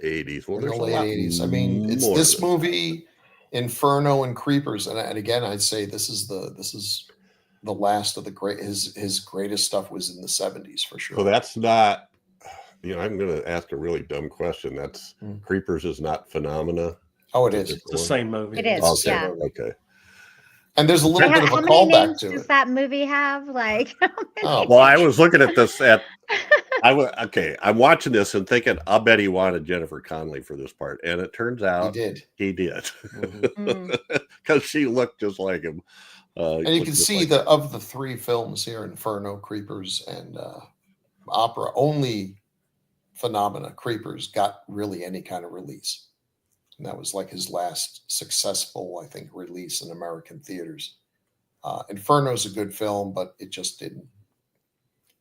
Speaker 1: 80s. Well,
Speaker 5: In the
Speaker 1: there's a
Speaker 5: late
Speaker 1: lot
Speaker 5: 80s. I mean, it's
Speaker 1: more
Speaker 5: this
Speaker 1: than
Speaker 5: movie, Inferno, and Creepers. And again, I'd say this is the last of the great. His greatest stuff was in the 70s for sure.
Speaker 1: So that's not. I'm going to ask a really dumb question. That's Creepers is not Phenomena.
Speaker 5: Oh, it is.
Speaker 2: It's the same movie.
Speaker 3: It is.
Speaker 5: It's
Speaker 3: Yeah.
Speaker 1: Okay.
Speaker 5: And there's a little bit of
Speaker 3: How
Speaker 5: a
Speaker 3: many
Speaker 5: callback
Speaker 3: names
Speaker 5: to
Speaker 3: does
Speaker 5: it.
Speaker 3: that movie have? Like,
Speaker 5: Oh,
Speaker 1: Well, I was looking at this I'm watching this and thinking, I'll bet he wanted Jennifer Connelly for this part. And it turns out he did. Because she looked just like him.
Speaker 5: And you can see of the 3 films here, Inferno, Creepers, and Opera, only Phenomena, Creepers, got really any kind of release. And that was like his last successful, I think, release in American theaters. Inferno's a good film, but it just didn't.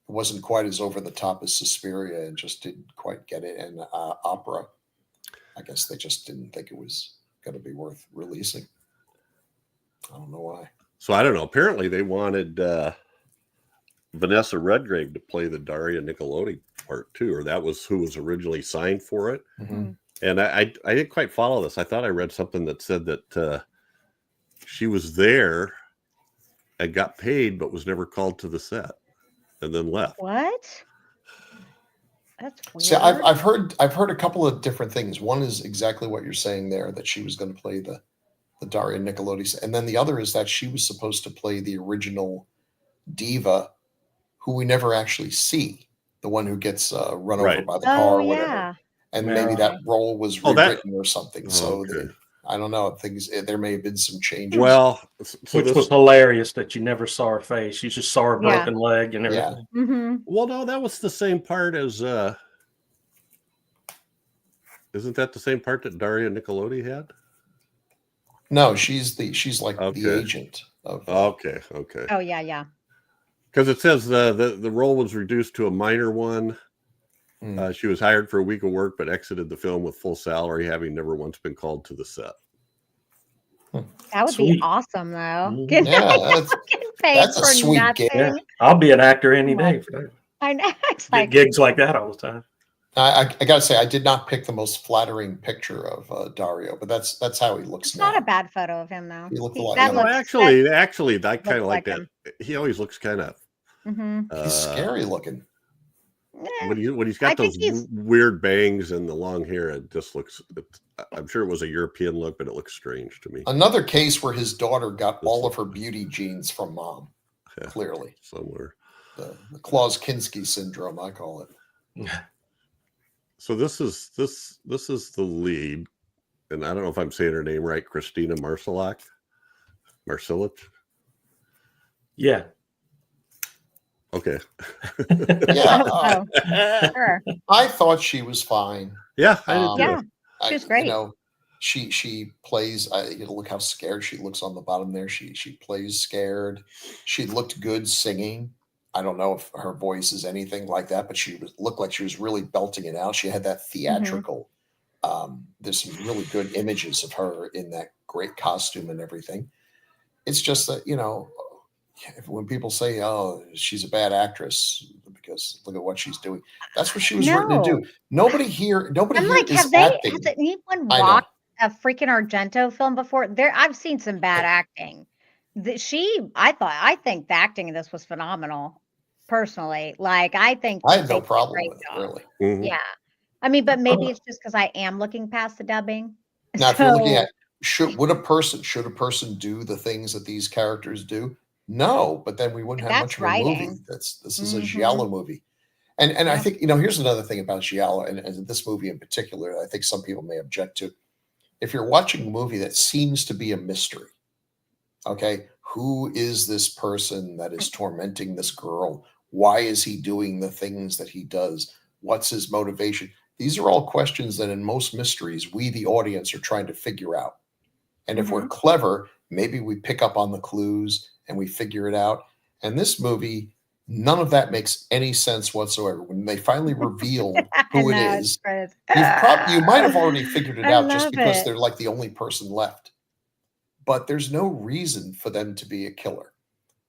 Speaker 5: It wasn't quite as over the top as Suspiria, and just didn't quite get it. And Opera, I guess they just didn't think it was going to be worth releasing. I don't know why.
Speaker 1: So I don't know. Apparently they wanted Vanessa Redgrave to play the Daria Nicolodi part too, or that was who was originally signed for it. And I didn't quite follow this. I thought I read something that said that she was there and got paid, but was never called to the set, and then left.
Speaker 3: what? That's weird.
Speaker 5: See, I've heard a couple of different things. One is exactly what you're saying there, that she was going to play the Daria Nicolodi, and then the other is that she was supposed to play the original diva, who we never actually see, the one who gets run over by the car or whatever. And maybe that role was rewritten or something. I don't know. There may have been some changes.
Speaker 1: Well,
Speaker 2: which was hilarious that you never saw her face. You just saw her broken leg and everything.
Speaker 3: Mm-hmm.
Speaker 1: Well, no, that was the same part as. Isn't that the same part that Daria Nicolodi had?
Speaker 5: No, she's like the agent of.
Speaker 1: Okay.
Speaker 3: Oh yeah.
Speaker 1: Because it says the role was reduced to a minor one. She was hired for a week of work, but exited the film with full salary, having never once been called to the set.
Speaker 3: That would be awesome, though.
Speaker 5: Yeah, that's a sweet gig.
Speaker 2: Yeah, I'll be an actor any day for that.
Speaker 3: I know. It's
Speaker 2: Get gigs like that all the time.
Speaker 5: I gotta say, I did not pick the most flattering picture of Dario, but that's how he looks
Speaker 3: It's
Speaker 5: now.
Speaker 3: not a bad photo of him, though.
Speaker 5: He looked a lot
Speaker 3: that
Speaker 5: younger.
Speaker 1: Actually, I kind of like that.
Speaker 3: him.
Speaker 1: He always looks kind of.
Speaker 5: He's scary looking.
Speaker 1: When he's got those weird bangs and the long hair, it just looks. I'm sure it was a European look, but it looks strange to me.
Speaker 5: Another case where his daughter got all of her beauty genes from mom. Clearly,
Speaker 1: somewhere.
Speaker 5: The Klaus Kinski syndrome, I call it.
Speaker 1: So this is the lead, and I don't know if I'm saying her name right. Cristina Marsillach.
Speaker 2: Yeah.
Speaker 1: Okay.
Speaker 5: Yeah.
Speaker 3: Sure.
Speaker 5: I thought she was fine.
Speaker 1: Yeah, I did too.
Speaker 3: She was great.
Speaker 5: she plays. Look how scared she looks on the bottom there. She plays scared. She looked good singing. I don't know if her voice is anything like that, but looked like she was really belting it out. She had that theatrical. There's some really good images of her in that great costume and everything. It's just that, when people say, "Oh, she's a bad actress," because look at what she's doing. That's what she was written to do. Nobody here
Speaker 3: I'm like,
Speaker 5: is
Speaker 3: has
Speaker 5: acting.
Speaker 3: anyone
Speaker 5: I know.
Speaker 3: watched a freaking Argento film before? I've seen some bad acting. I think the acting in this was phenomenal. Personally, like I think
Speaker 5: I had
Speaker 3: they
Speaker 5: no
Speaker 3: did a
Speaker 5: problem
Speaker 3: great
Speaker 5: with it,
Speaker 3: job.
Speaker 5: really.
Speaker 1: Mhm.
Speaker 3: Yeah, I mean, but maybe it's just because I am looking past the dubbing.
Speaker 5: Now, if you're looking
Speaker 3: So-
Speaker 5: at should a person do the things that these characters do? No, but then we wouldn't have
Speaker 3: That's
Speaker 5: much of a movie.
Speaker 3: writing.
Speaker 5: This is a
Speaker 3: Mhm.
Speaker 5: giallo movie, and I
Speaker 3: Yep.
Speaker 5: think here's another thing about giallo, and this movie in particular, I think some people may object to. If you're watching a movie that seems to be a mystery, okay, who is this person that is tormenting this girl? Why is he doing the things that he does? What's his motivation? These are all questions that in most mysteries, we, the audience, are trying to figure out. And if we're clever, maybe we pick up on the clues and we figure it out. And this movie, none of that makes any sense whatsoever. When they finally reveal who it is, you might have already figured it
Speaker 3: I
Speaker 5: out just
Speaker 3: love
Speaker 5: because
Speaker 3: it.
Speaker 5: they're like the only person left. But there's no reason for them to be a killer.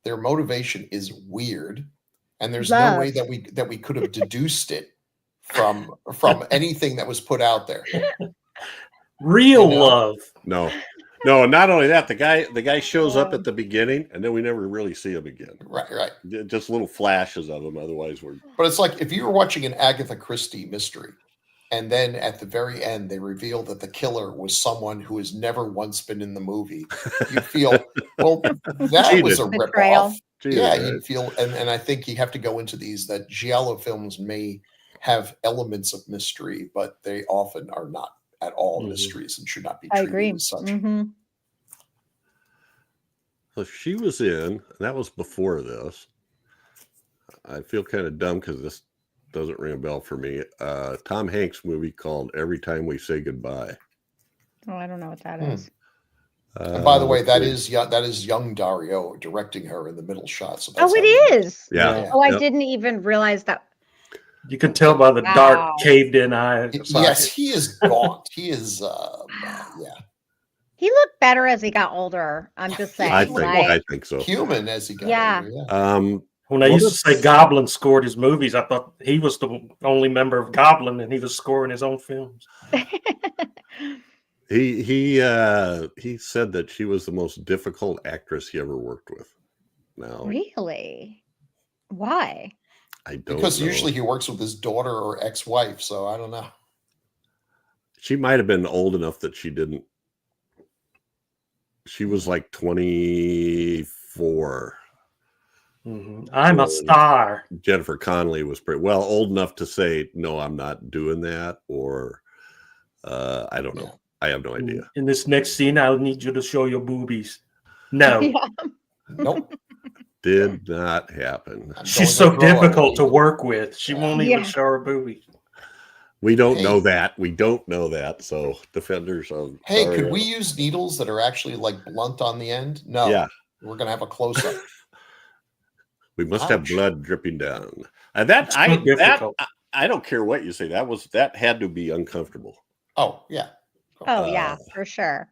Speaker 5: Their motivation is weird, and there's no way
Speaker 3: Love.
Speaker 5: that we could have deduced it from anything that was put out there.
Speaker 2: Real love.
Speaker 1: No, not only that, the guy shows up at the beginning, and then we never really see him again.
Speaker 5: Right.
Speaker 1: Just little flashes of him. Otherwise, we're.
Speaker 5: But it's like if you were watching an Agatha Christie mystery, and then at the very end they reveal that the killer was someone who has never once been in the movie, you feel, well, that was a
Speaker 3: Betrayal.
Speaker 5: ripoff. You'd feel, and I think you have to go into these that giallo films may have elements of mystery, but they often are not at all mysteries and should not be
Speaker 3: I
Speaker 5: treated
Speaker 3: agree.
Speaker 5: as such.
Speaker 1: So she was in, and that was before this. I feel kind of dumb because this doesn't ring a bell for me. Tom Hanks movie called Every Time We Say Goodbye.
Speaker 3: Oh, I don't know what that is.
Speaker 5: And by the way, that is young Dario directing her in the middle shot. So
Speaker 3: Oh, it is.
Speaker 1: Yeah.
Speaker 3: Oh, I didn't even realize that.
Speaker 2: You can tell by the dark, caved-in eyes.
Speaker 5: Yes, he is gaunt. He is,
Speaker 3: He looked better as he got older. I'm just saying.
Speaker 1: I think so.
Speaker 5: Human as he got older,
Speaker 2: When I used to say Goblin scored his movies, I thought he was the only member of Goblin, and he was scoring his own films.
Speaker 1: He said that she was the most difficult actress he ever worked with. Now,
Speaker 3: really? Why?
Speaker 1: I don't
Speaker 5: because
Speaker 1: know.
Speaker 5: usually he works with his daughter or ex-wife, so I don't know.
Speaker 1: She might have been old enough that she didn't. She was like 24.
Speaker 2: I'm a star.
Speaker 1: Jennifer Connelly was pretty well old enough to say, "No, I'm not doing that," or I don't know. I have no idea.
Speaker 2: In this next scene, I'll need you to show your boobies. No.
Speaker 5: Nope.
Speaker 1: Did not happen.
Speaker 2: She's so difficult to work with. She won't even show her boobies.
Speaker 1: We don't know that. We don't know that. So defenders of
Speaker 5: could we use needles that are actually like blunt on the end? No.
Speaker 1: Yeah.
Speaker 5: We're gonna have a close-up.
Speaker 1: We must have blood dripping down. And I don't care what you say. That had to be uncomfortable.
Speaker 5: Oh yeah.
Speaker 3: Oh yeah, for sure.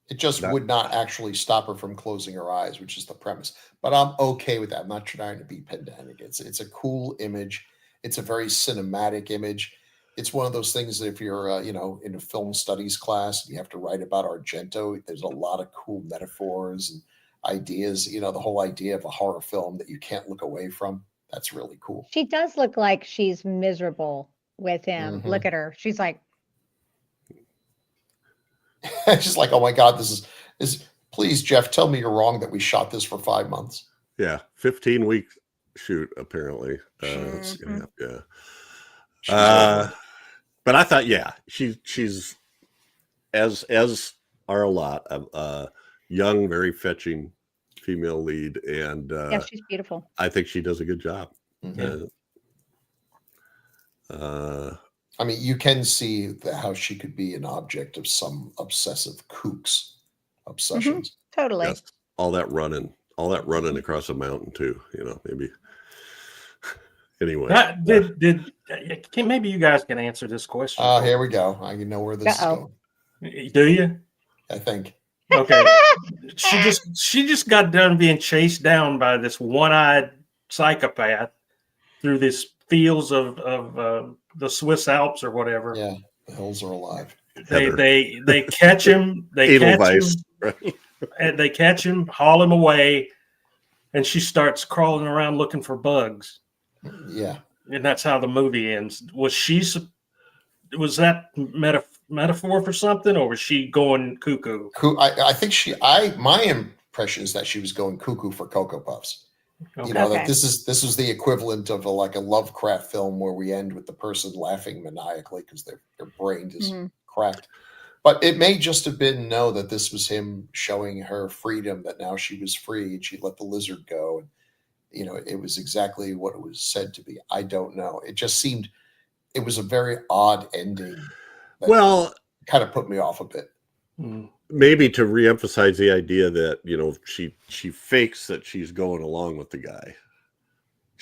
Speaker 5: It just would not actually stop her from closing her eyes, which is the premise. But I'm okay with that. I'm not trying to be pedantic. It's a cool image. It's a very cinematic image. It's one of those things that if you're in a film studies class, you have to write about Argento. There's a lot of cool metaphors and ideas. The whole idea of a horror film that you can't look away from. That's really cool.
Speaker 3: She does look like she's miserable with him. Look at her. She's like,
Speaker 5: she's like, oh my God, this is please, Jeff, tell me you're wrong that we shot this for 5 months.
Speaker 1: Yeah. 15-week shoot, apparently. But I thought, she's as are a lot of young, very fetching female lead. And
Speaker 3: she's beautiful.
Speaker 1: I think she does a good job.
Speaker 5: I mean, you can see how she could be an object of some obsessive kook's obsessions.
Speaker 3: Totally.
Speaker 1: Yes. All that running across a mountain too, maybe. Anyway.
Speaker 2: Maybe you guys can answer this question.
Speaker 5: Here we go. I know where this is going.
Speaker 2: Do you?
Speaker 5: I think.
Speaker 2: Okay. she just got done being chased down by this one-eyed psychopath through these fields of the Swiss Alps or whatever.
Speaker 5: Yeah, the hills are alive.
Speaker 2: They catch him. And they catch him, haul him away, and she starts crawling around looking for bugs.
Speaker 5: Yeah,
Speaker 2: and that's how the movie ends. Was that metaphor for something, or was she going cuckoo?
Speaker 5: I think my impression is that she was going cuckoo for Cocoa Puffs. Okay. That this was the equivalent of a Lovecraft film where we end with the person laughing maniacally because their brain is cracked. But it may just have been that this was him showing her freedom, that now she was free and she let the lizard go. And, it was exactly what it was said to be. I don't know. It just seemed it was a very odd ending. Well, kind of put me off a bit.
Speaker 1: Maybe to reemphasize the idea that, she fakes that she's going along with the guy.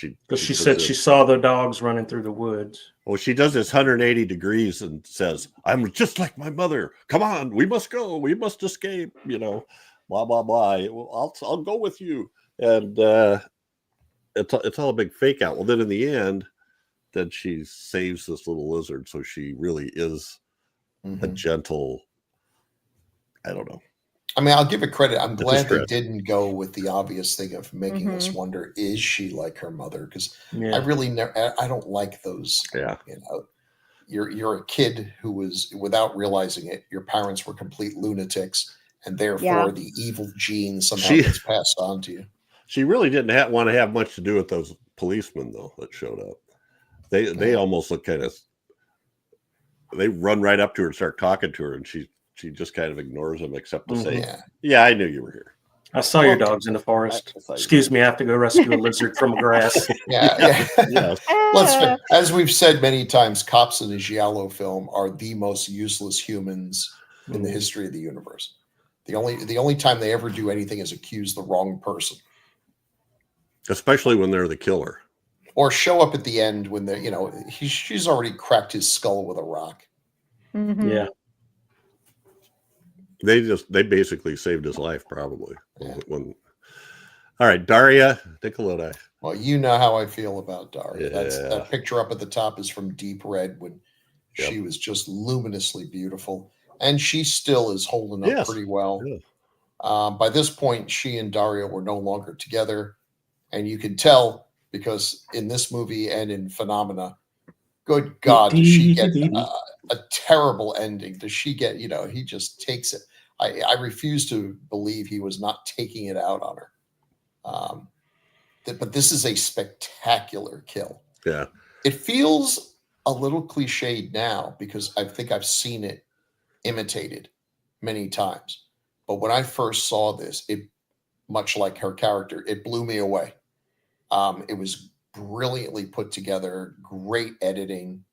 Speaker 2: Because she said she saw the dogs running through the woods.
Speaker 1: Well, she does this 180 degrees and says, "I'm just like my mother. Come on, we must go. We must escape." Blah blah blah. I'll go with you. And it's all a big fake out. Well, then in the end, then she saves this little lizard, so she really is a gentle. I don't know.
Speaker 5: I mean, I'll give it credit. I'm glad they didn't go with the obvious thing of making us wonder, is she like her mother? Because I really I don't like those.
Speaker 1: Yeah.
Speaker 5: You're a kid who was, without realizing it, your parents were complete lunatics, and therefore the evil gene somehow gets passed on to you.
Speaker 1: She really didn't want to have much to do with those policemen, though, that showed up. They almost look kind of. They run right up to her and start talking to her, and she just kind of ignores them, except to say, "Yeah, I knew you were here.
Speaker 2: I saw your dogs in the forest. Excuse me, I have to go rescue a lizard from grass."
Speaker 5: As we've said many times, cops in a giallo film are the most useless humans in the history of the universe. The only time they ever do anything is accuse the wrong person,
Speaker 1: especially when they're the killer,
Speaker 5: or show up at the end when they're she's already cracked his skull with a rock.
Speaker 2: Yeah.
Speaker 1: They basically saved his life, probably. Yeah. All right, Daria, Nicolodi.
Speaker 5: Well, you know how I feel about Daria. Yeah. That picture up at the top is from Deep Red when she was just luminously beautiful, and she still is holding up pretty well. Yeah. By this point, she and Dario were no longer together, and you can tell because in this movie and in Phenomena, good God, does she get a terrible ending? Does she get, he just takes it. I refuse to believe he was not taking it out on her. But this is a spectacular kill.
Speaker 1: Yeah.
Speaker 5: It feels a little cliched now because I think I've seen it imitated many times. But when I first saw this, it, much like her character, it blew me away. It was brilliantly put together, great editing,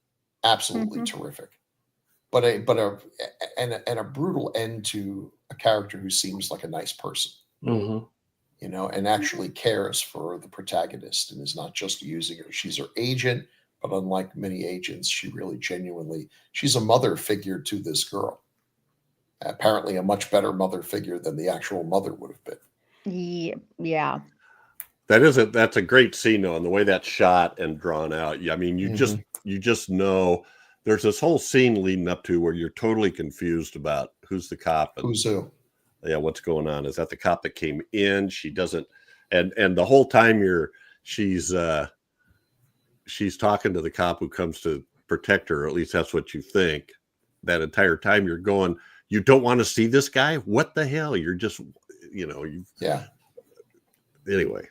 Speaker 5: absolutely terrific. But a brutal end to a character who seems like a nice person, and actually cares for the protagonist and is not just using her. She's her agent, but unlike many agents, she really genuinely, she's a mother figure to this girl. Apparently a much better mother figure than the actual mother would have been.
Speaker 3: Yeah.
Speaker 1: That's a great scene, though, and the way that's shot and drawn out. I mean, you just know there's this whole scene leading up to where you're totally confused about who's the cop and
Speaker 5: who's who.
Speaker 1: Yeah, what's going on? Is that the cop that came in? She doesn't, and the whole time she's talking to the cop who comes to protect her. Or at least that's what you think. That entire time you're going, you don't want to see this guy. What the hell? You're just, Anyway,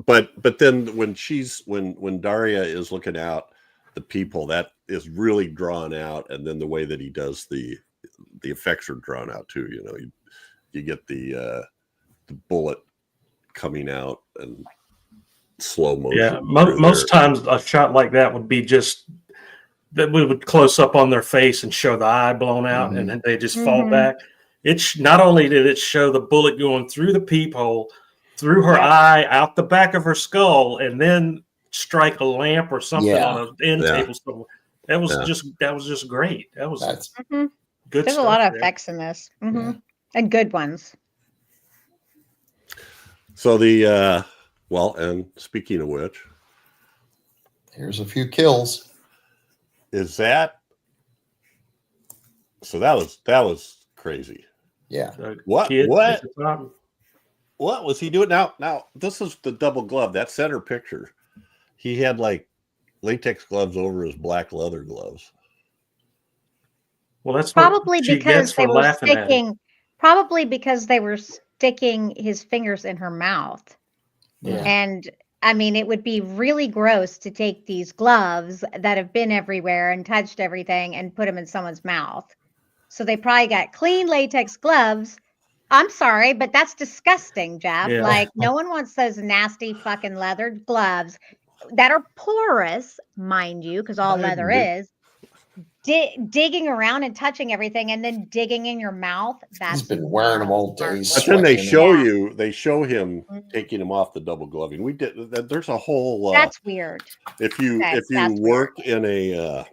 Speaker 1: but then when Daria is looking out the people, that is really drawn out, and then the way that he does the effects are drawn out too. You get the bullet coming out and slow motion.
Speaker 2: Yeah, most times a shot like that would be just that we would close up on their face and show the eye blown out, and then they just fall back. Not only did it show the bullet going through the peephole, through her eye, out the back of her skull, and then strike a lamp or something on an end table somewhere. That was just great. That was good.
Speaker 3: There's a lot of effects in this, and good ones.
Speaker 1: So and speaking of which,
Speaker 5: here's a few kills.
Speaker 1: Is that? So that was crazy.
Speaker 5: Yeah.
Speaker 1: What was he doing? Now this is the double glove. That center picture. He had like latex gloves over his black leather gloves.
Speaker 2: Well, that's
Speaker 3: probably because they were sticking. Probably because they were sticking his fingers in her mouth.
Speaker 5: Yeah.
Speaker 3: And I mean, it would be really gross to take these gloves that have been everywhere and touched everything and put them in someone's mouth. So they probably got clean latex gloves. I'm sorry, but that's disgusting, Jeff.
Speaker 2: Yeah.
Speaker 3: Like, no one wants those nasty fucking leather gloves that are porous, mind you, because all leather is. Digging around and touching everything and then digging in your mouth. He's
Speaker 5: been wearing them all day.
Speaker 1: But then they show him taking him off the double gloving. We did. There's a whole.
Speaker 3: That's weird.
Speaker 1: If you work in a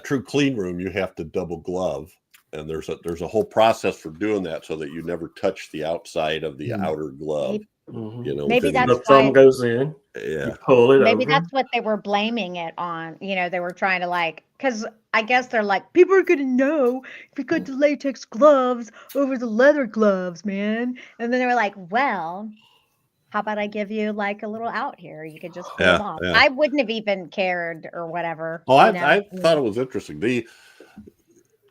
Speaker 1: true clean room, you have to double glove, and there's a whole process for doing that so that you never touch the outside of the outer glove. You know,
Speaker 3: maybe that's
Speaker 2: the thumb goes in.
Speaker 1: Yeah,
Speaker 2: you pull it.
Speaker 3: Maybe
Speaker 2: over.
Speaker 3: that's what they were blaming it on. You know, they were trying to because I guess they're like, people are gonna know if you got the latex gloves over the leather gloves, man. And then they were like, well, how about I give you like a little out here? You could just pull them off. I wouldn't have even cared or whatever.
Speaker 1: Oh, I thought it was interesting.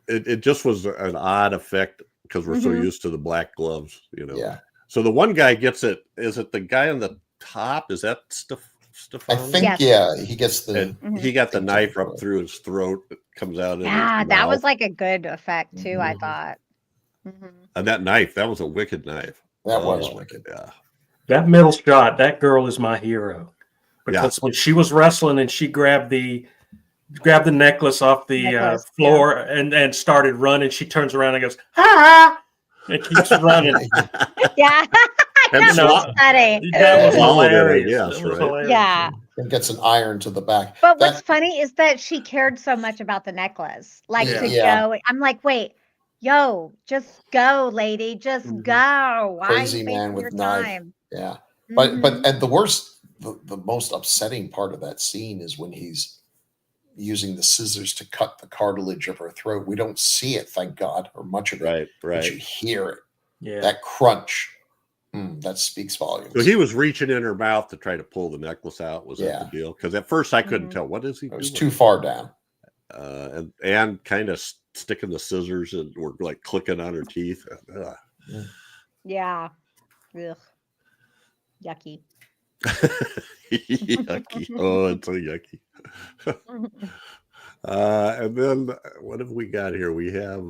Speaker 1: It just was an odd effect because we're so used to the black gloves, you know.
Speaker 5: Yeah.
Speaker 1: So the one guy gets it. Is it the guy on the top? Is that Stefano?
Speaker 5: I think he gets
Speaker 1: he got the knife up through his throat. It comes out.
Speaker 3: Yeah, that was like a good effect too. I thought.
Speaker 1: And that knife, that was a wicked knife.
Speaker 5: That was wicked.
Speaker 1: Yeah.
Speaker 2: That middle shot. That girl is my hero because when she was wrestling and she grabbed the necklace off the floor and started running, she turns around and goes, "Ha!" and keeps running.
Speaker 3: Yeah. That was funny.
Speaker 2: That was hilarious. Hilarious.
Speaker 3: Yeah.
Speaker 5: And gets an iron to the back.
Speaker 3: But what's funny is that she cared so much about the necklace. Like to go. I'm like, wait, yo, just go, lady. Just go. Why
Speaker 5: crazy man with knife.
Speaker 3: Time?
Speaker 5: Yeah. But and the worst, the most upsetting part of that scene is when he's using the scissors to cut the cartilage of her throat. We don't see it, thank God, or much of it.
Speaker 1: Right.
Speaker 5: But you hear it.
Speaker 2: Yeah.
Speaker 5: That crunch. That speaks volumes.
Speaker 1: So he was reaching in her mouth to try to pull the necklace out. Was that the deal? Because at first I couldn't tell. What is he doing?
Speaker 5: It was too far down.
Speaker 1: And kind of sticking the scissors and were like clicking on her teeth.
Speaker 3: Yeah. Ugh. Yucky.
Speaker 1: Yucky. Oh, it's so yucky. And then what have we got here? We have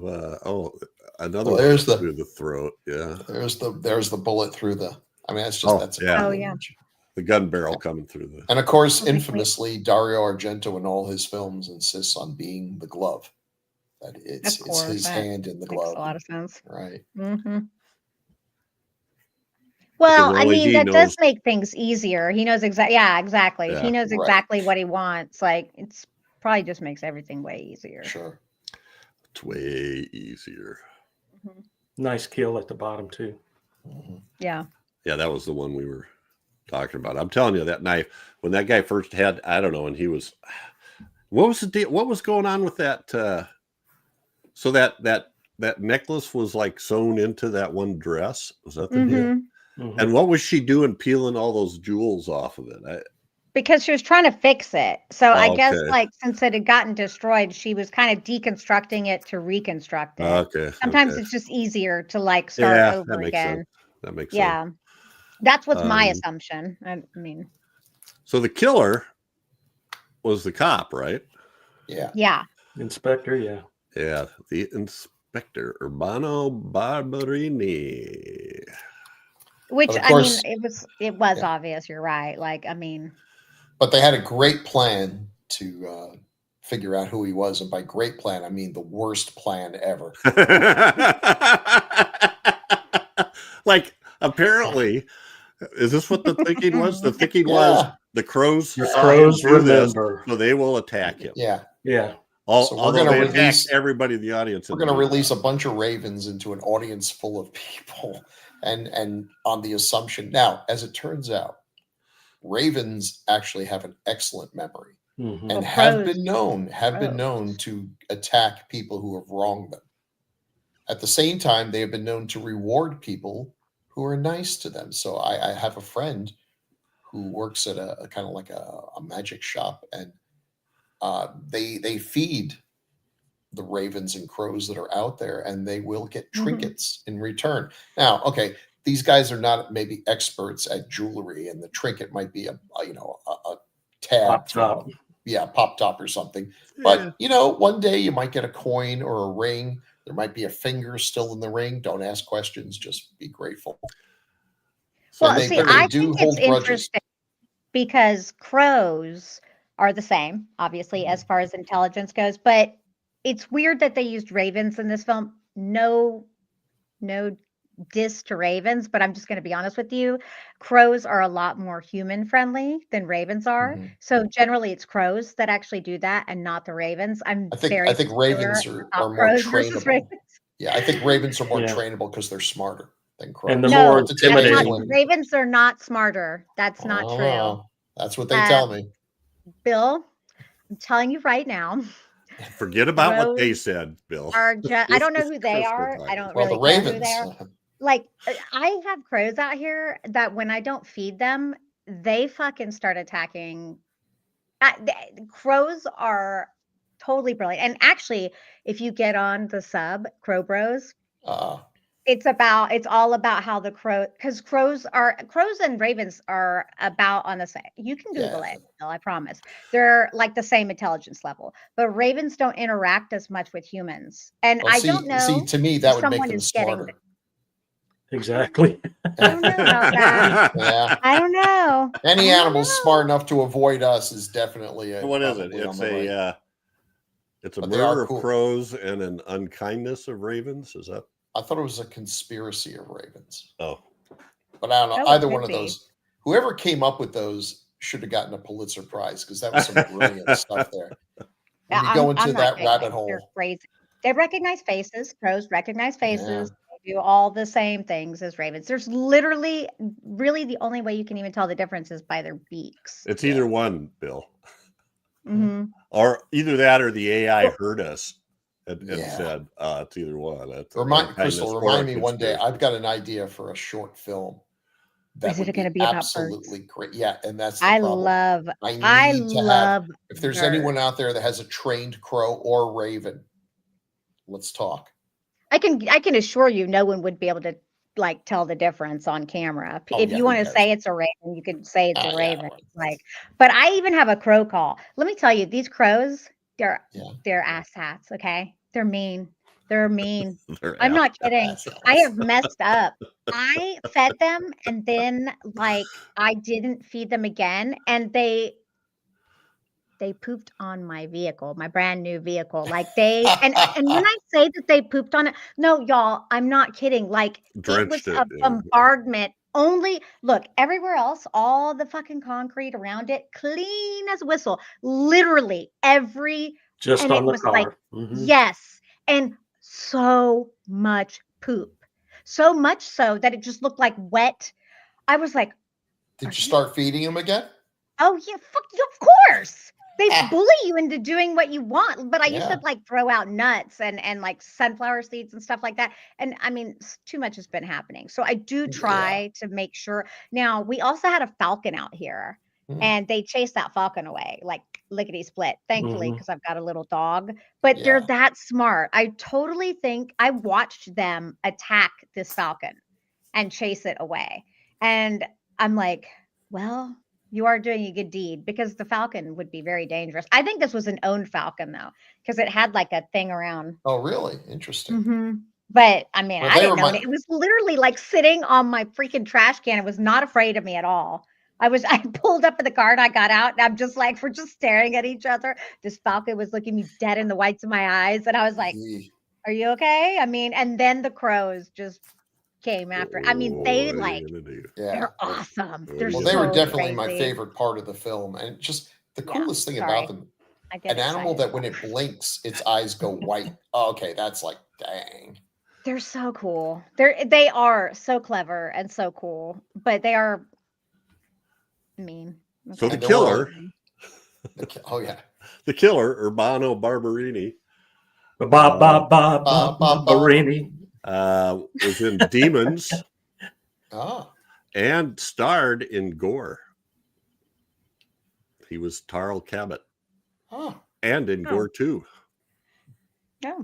Speaker 1: another one through the throat. Yeah.
Speaker 5: There's the bullet through the. I mean, that's just
Speaker 1: the gun barrel coming through the.
Speaker 5: And of course, infamously, Dario Argento in all his films insists on being the glove. That it's his hand in the glove.
Speaker 3: Makes a lot of sense.
Speaker 5: Right.
Speaker 3: Well, I mean, that does make things easier. He knows exactly. Yeah, exactly.
Speaker 1: Yeah,
Speaker 3: he knows exactly what he wants. Like, it's probably just makes everything way easier.
Speaker 5: Sure.
Speaker 1: It's way easier.
Speaker 2: Nice kill at the bottom too.
Speaker 3: Yeah.
Speaker 1: Yeah, that was the one we were talking about. I'm telling you, that knife, when that guy first had, I don't know, and he was, what was the deal? What was going on with that? So that necklace was like sewn into that one dress. Was that the deal? And what was she doing peeling all those jewels off of it?
Speaker 3: Because she was trying to fix it. So I guess like since it had gotten destroyed, she was kind of deconstructing it to reconstruct it.
Speaker 1: Okay.
Speaker 3: Sometimes it's just easier to like start over again.
Speaker 1: Sense. That makes sense.
Speaker 3: Yeah. That's what's my assumption. I mean.
Speaker 1: So the killer was the cop, right?
Speaker 5: Yeah.
Speaker 3: Yeah.
Speaker 2: Inspector, yeah.
Speaker 1: Yeah. The inspector, Urbano Barberini.
Speaker 3: Which I mean, it was obvious. You're right. Like, I mean,
Speaker 5: but they had a great plan to figure out who he was. And by great plan, I mean the worst plan ever.
Speaker 1: Like, apparently, is this what the thinking was? The thinking was the crows
Speaker 2: remember,
Speaker 1: so they will attack him.
Speaker 5: Yeah.
Speaker 2: Yeah.
Speaker 5: So we're going to release
Speaker 1: everybody in the audience.
Speaker 5: We're going to release a bunch of ravens into an audience full of people, and on the assumption. Now, as it turns out, ravens actually have an excellent memory and have been known to attack people who have wronged them. At the same time, they have been known to reward people who are nice to them. So I have a friend who works at a kind of like a magic shop, and they feed the ravens and crows that are out there, and they will get trinkets in return. Now, okay, these guys are not maybe experts at jewelry, and the trinket might be a tab,
Speaker 2: pop top.
Speaker 5: Pop top or something. But one day you might get a coin or a ring. There might be a finger still in the ring. Don't ask questions. Just be grateful.
Speaker 3: Well, I think it's interesting because crows are the same, obviously, as far as intelligence goes. But it's weird that they used ravens in this film. No diss to ravens, but I'm just going to be honest with you. Crows are a lot more human friendly than ravens are. So generally it's crows that actually do that and not the ravens. I think
Speaker 5: ravens are more trainable. Yeah, I think ravens are more trainable because they're smarter than crows.
Speaker 2: And more intimidating.
Speaker 3: Ravens are not smarter. That's not true.
Speaker 5: That's what they tell me.
Speaker 3: Bill, I'm telling you right now.
Speaker 1: Forget about what they said, Bill.
Speaker 3: I don't know who they are. I don't really know who they are. Like, I have crows out here that when I don't feed them, they fucking start attacking. Crows are totally brilliant. And actually, if you get on the sub, Crow Bros, it's all about how the because crows and ravens are about on the same. You can Google it, Bill, I promise. They're like the same intelligence level, but ravens don't interact as much with humans. And I don't know.
Speaker 5: See, to me, that would make them smarter.
Speaker 2: Exactly.
Speaker 3: I don't know about that.
Speaker 5: Yeah.
Speaker 3: I don't know.
Speaker 5: Any animal smart enough to avoid us is definitely
Speaker 1: what is it? It's a murder of crows and an unkindness of ravens. Is that?
Speaker 5: I thought it was a conspiracy of ravens.
Speaker 1: Oh,
Speaker 5: but I don't know. Either one of those. Whoever came up with those should have gotten a Pulitzer Prize because that was some brilliant stuff there. When you go into that rabbit hole.
Speaker 3: They're crazy. They recognize faces. Crows recognize faces. Yeah. Do all the same things as ravens. There's literally really the only way you can even tell the difference is by their beaks.
Speaker 1: It's either one, Bill. Or either that or the AI heard us and said it's either one.
Speaker 5: Remind me one day. I've got an idea for a short film.
Speaker 3: Is it going to be about
Speaker 5: absolutely
Speaker 3: birds?
Speaker 5: Great? Yeah, and that's the problem. I love if there's anyone out there that has a trained crow or raven, let's talk.
Speaker 3: I can assure you no one would be able to like tell the difference on camera. If you want to say it's a raven, you could say it's a raven. But I even have a crow call. Let me tell you, these crows, they're asshats, okay? They're mean. I'm not kidding. I have messed up. I fed them and then like I didn't feed them again and they pooped on my vehicle, my brand new vehicle. Like and when I say that they pooped on it, no, y'all, I'm not kidding. Like it was a bombardment. Only look everywhere else, all the fucking concrete around it, clean as a whistle. Literally
Speaker 2: just on the car.
Speaker 3: Like, yes, and so much poop, so much so that it just looked like wet. I was like,
Speaker 5: did you start feeding them again?
Speaker 3: Oh yeah, fuck you, of course. They bully you into doing what you want, but I used to like throw out nuts and like sunflower seeds and stuff like that. And I mean, too much has been happening. So I do try to make sure. Now, we also had a falcon out here and they chased that falcon away, like lickety split, thankfully, because I've got a little dog. But they're that smart. I totally think I watched them attack this falcon and chase it away. And I'm like, well, you are doing a good deed because the falcon would be very dangerous. I think this was an owned falcon though, because it had like a thing around.
Speaker 5: Oh, really? Interesting.
Speaker 3: But I mean, I didn't know. It was literally like sitting on my freaking trash can. It was not afraid of me at all. I pulled up in the car and I got out and I'm just like, we're just staring at each other. This falcon was looking me dead in the whites of my eyes. And I was like, are you okay? I mean, and then the crows just came after. I mean, they like, they're awesome. They're
Speaker 5: well,
Speaker 3: so
Speaker 5: they were definitely
Speaker 3: crazy.
Speaker 5: my favorite part of the film. And just the coolest thing about them, an animal that when it blinks, its eyes go white. Oh, okay, that's like, dang.
Speaker 3: They're so cool. They are so clever and so cool, but they are mean.
Speaker 1: So the killer,
Speaker 5: oh yeah,
Speaker 1: the killer, Urbano Barberini,
Speaker 2: Barberini,
Speaker 1: was in Demons, and starred in Gore. He was Tarl Cabot, and in Gore too.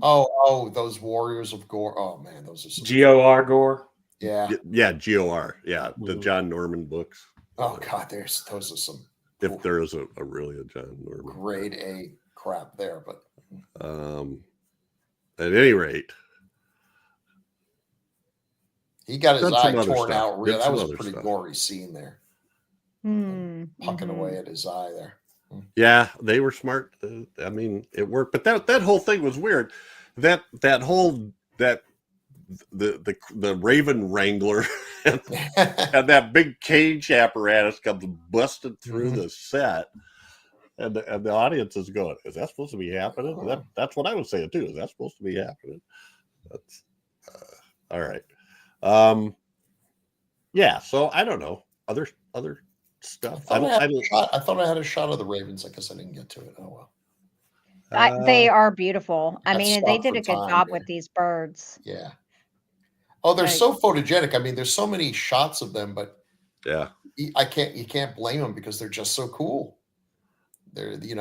Speaker 5: Oh, those Warriors of Gore. Oh man, those are
Speaker 2: G.O.R. Gore.
Speaker 5: Yeah,
Speaker 1: G.O.R. Yeah, the John Norman books.
Speaker 5: Oh God, those are some.
Speaker 1: If cool. There is a really a John Norman,
Speaker 5: grade A crap there, but
Speaker 1: at any rate,
Speaker 5: he got his eye torn out. Real, that was a pretty gory scene there. Pucking away at his eye there.
Speaker 1: Yeah, they were smart. I mean, it worked, but that whole thing was weird. The Raven Wrangler and that big cage apparatus comes busted through the set, and the audience is going, "Is that supposed to be happening?" That's what I was saying too. Is that supposed to be happening? That's all right. Yeah. So I don't know other stuff.
Speaker 5: I thought I had a shot of the Ravens. I guess I didn't get to it. Oh
Speaker 3: well. They are beautiful. I mean, they did a good job with these birds.
Speaker 5: Yeah. Oh, they're so photogenic. I mean, there's so many shots of them, but
Speaker 1: yeah,
Speaker 5: you can't blame them because they're just so cool. They're
Speaker 1: the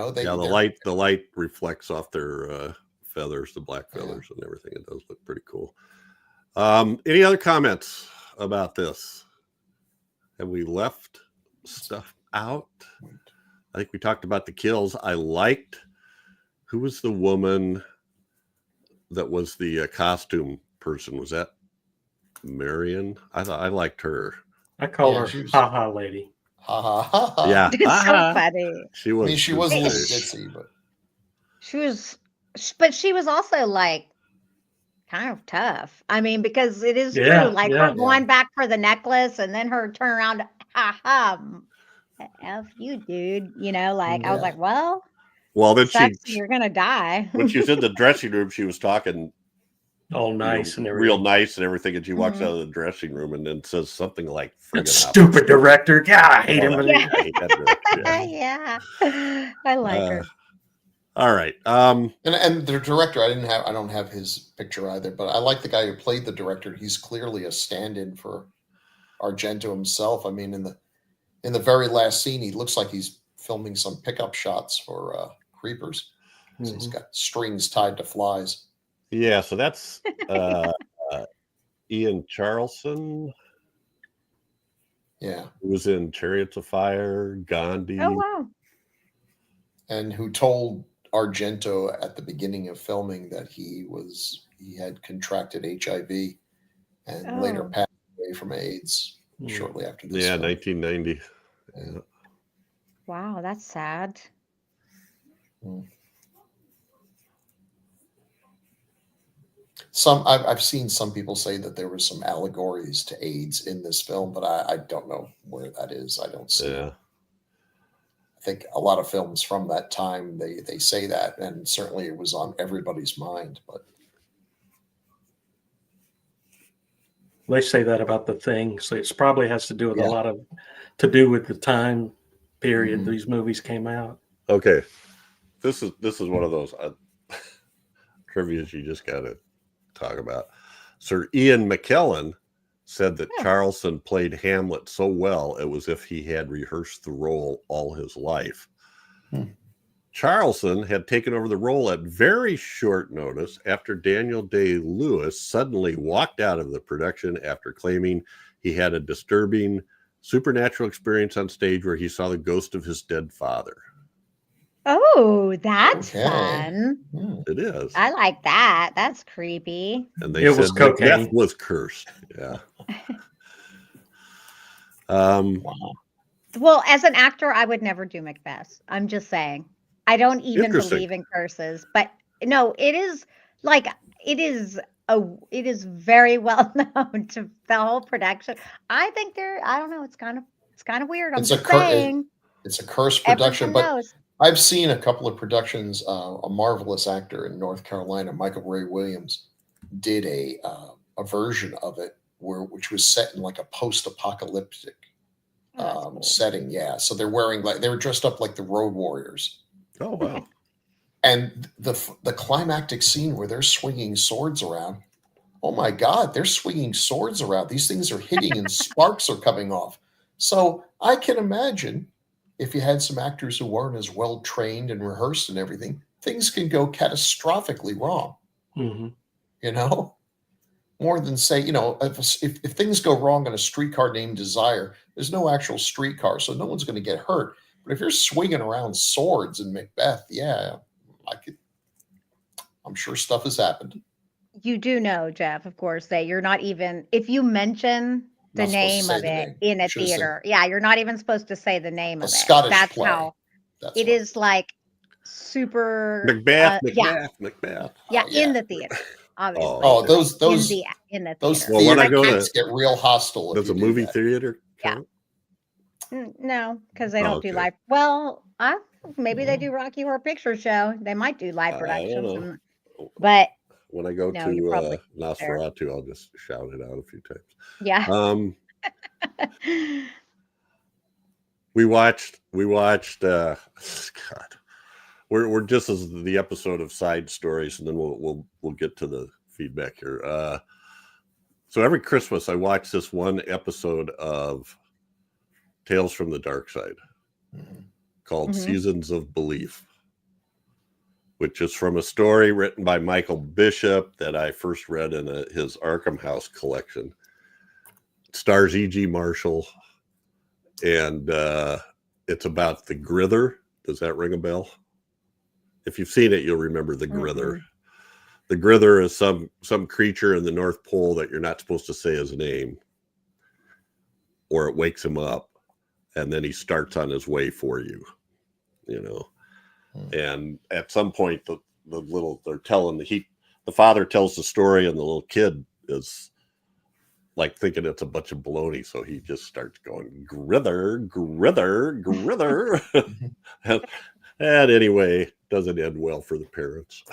Speaker 1: light reflects off their feathers, the black feathers and everything. It does look pretty cool. Any other comments about this? Have we left stuff out? I think we talked about the kills. I liked who was the woman that was the costume person? Was that Marion? I liked her.
Speaker 2: I call her haha lady.
Speaker 1: Yeah,
Speaker 3: it's so funny.
Speaker 1: She was.
Speaker 5: I mean, she was a little ditzy, but
Speaker 3: she was also like kind of tough. I mean, because it is true. Like her going back for the necklace and then her turn around, haha, F you, dude. You know, like I was like, well, then you're gonna die.
Speaker 1: When she was in the dressing room, she was talking
Speaker 2: all nice and everything.
Speaker 1: Real nice and everything, and she walks out of the dressing room and then says something like,
Speaker 2: "Stupid director, God, I hate him."
Speaker 1: I hate that director.
Speaker 3: Yeah, I like her.
Speaker 1: All right,
Speaker 5: and the director, I don't have his picture either, but I like the guy who played the director. He's clearly a stand-in for Argento himself. I mean, in the very last scene, he looks like he's filming some pickup shots for Creepers. So he's got strings tied to flies.
Speaker 1: Yeah, so that's Ian Charleson.
Speaker 5: Yeah.
Speaker 1: Who was in Chariots of Fire, Gandhi.
Speaker 3: Oh, wow.
Speaker 5: And who told Argento at the beginning of filming that he had contracted HIV and later passed away from AIDS shortly after this.
Speaker 1: Yeah,
Speaker 5: film.
Speaker 1: 1990. Yeah.
Speaker 3: Wow, that's sad.
Speaker 5: I've seen some people say that there were some allegories to AIDS in this film, but I don't know where that is. I don't see it. I think a lot of films from that time, they say that, and certainly it was on everybody's mind. But
Speaker 2: they say that about The Thing, so it probably has to do with a lot of with the time period these movies came out.
Speaker 1: Okay, this is one of those trivias you just got to talk about. Sir Ian McKellen said that Charleson played Hamlet so well it was as if he had rehearsed the role all his life. Charleson had taken over the role at very short notice after Daniel Day-Lewis suddenly walked out of the production after claiming he had a disturbing supernatural experience on stage where he saw the ghost of his dead father.
Speaker 3: Oh, that's fun.
Speaker 1: It is.
Speaker 3: I like that. That's creepy.
Speaker 1: And they said that death was cursed. Yeah.
Speaker 3: Wow. Well, as an actor, I would never do Macbeth. I'm just saying. I don't even
Speaker 1: Interesting.
Speaker 3: believe in curses, but no, it is like it is very well known to the whole production. I think I don't know, it's kind of weird. I'm just saying.
Speaker 5: It's a cursed production,
Speaker 3: Everyone
Speaker 5: but
Speaker 3: knows.
Speaker 5: I've seen a couple of productions. A marvelous actor in North Carolina, Michael Ray Williams, did a version of it which was set in like a post-apocalyptic
Speaker 3: Cool.
Speaker 5: setting. Yeah, so they were dressed up like the Road Warriors.
Speaker 1: Oh wow!
Speaker 5: And the climactic scene where they're swinging swords around. Oh my God, they're swinging swords around. These things are hitting and sparks are coming off. So I can imagine if you had some actors who weren't as well trained and rehearsed and everything, things can go catastrophically wrong.
Speaker 2: Mm-hmm.
Speaker 5: You know, more than say, if things go wrong on a streetcar named Desire, there's no actual streetcar, so no one's going to get hurt. But if you're swinging around swords in Macbeth, yeah, I'm sure stuff has happened.
Speaker 3: You do know, Jeff, of course, that you're not even, if you mention the name of it in a theater, you're not even supposed to say the name of it.
Speaker 5: Scottish
Speaker 3: That's
Speaker 5: play.
Speaker 3: how it is, like super
Speaker 1: Macbeth.
Speaker 3: Yeah, in the theater, obviously.
Speaker 5: Oh, those
Speaker 3: in the
Speaker 5: those
Speaker 3: theater.
Speaker 1: Well, when I go
Speaker 5: kids get real hostile.
Speaker 1: Does a movie theater count?
Speaker 3: No, because they don't do live. Well, maybe they do Rocky Horror Picture Show. They might do live productions, but
Speaker 1: when I go to Nosferatu, I'll just shout it out a few times.
Speaker 3: Yeah.
Speaker 1: We watched. God, we're just as the episode of side stories, and then we'll get to the feedback here. So every Christmas, I watch this one episode of Tales from the Dark Side called Seasons of Belief, which is from a story written by Michael Bishop that I first read in his Arkham House collection. It stars E.G. Marshall, and it's about the Grither. Does that ring a bell? If you've seen it, you'll remember the Grither. The Grither is some creature in the North Pole that you're not supposed to say his name, or it wakes him up, and then he starts on his way for you, And at some point, the father tells the story, and the little kid is like thinking it's a bunch of baloney, so he just starts going Grither, Grither, Grither, and anyway, doesn't end well for the parents.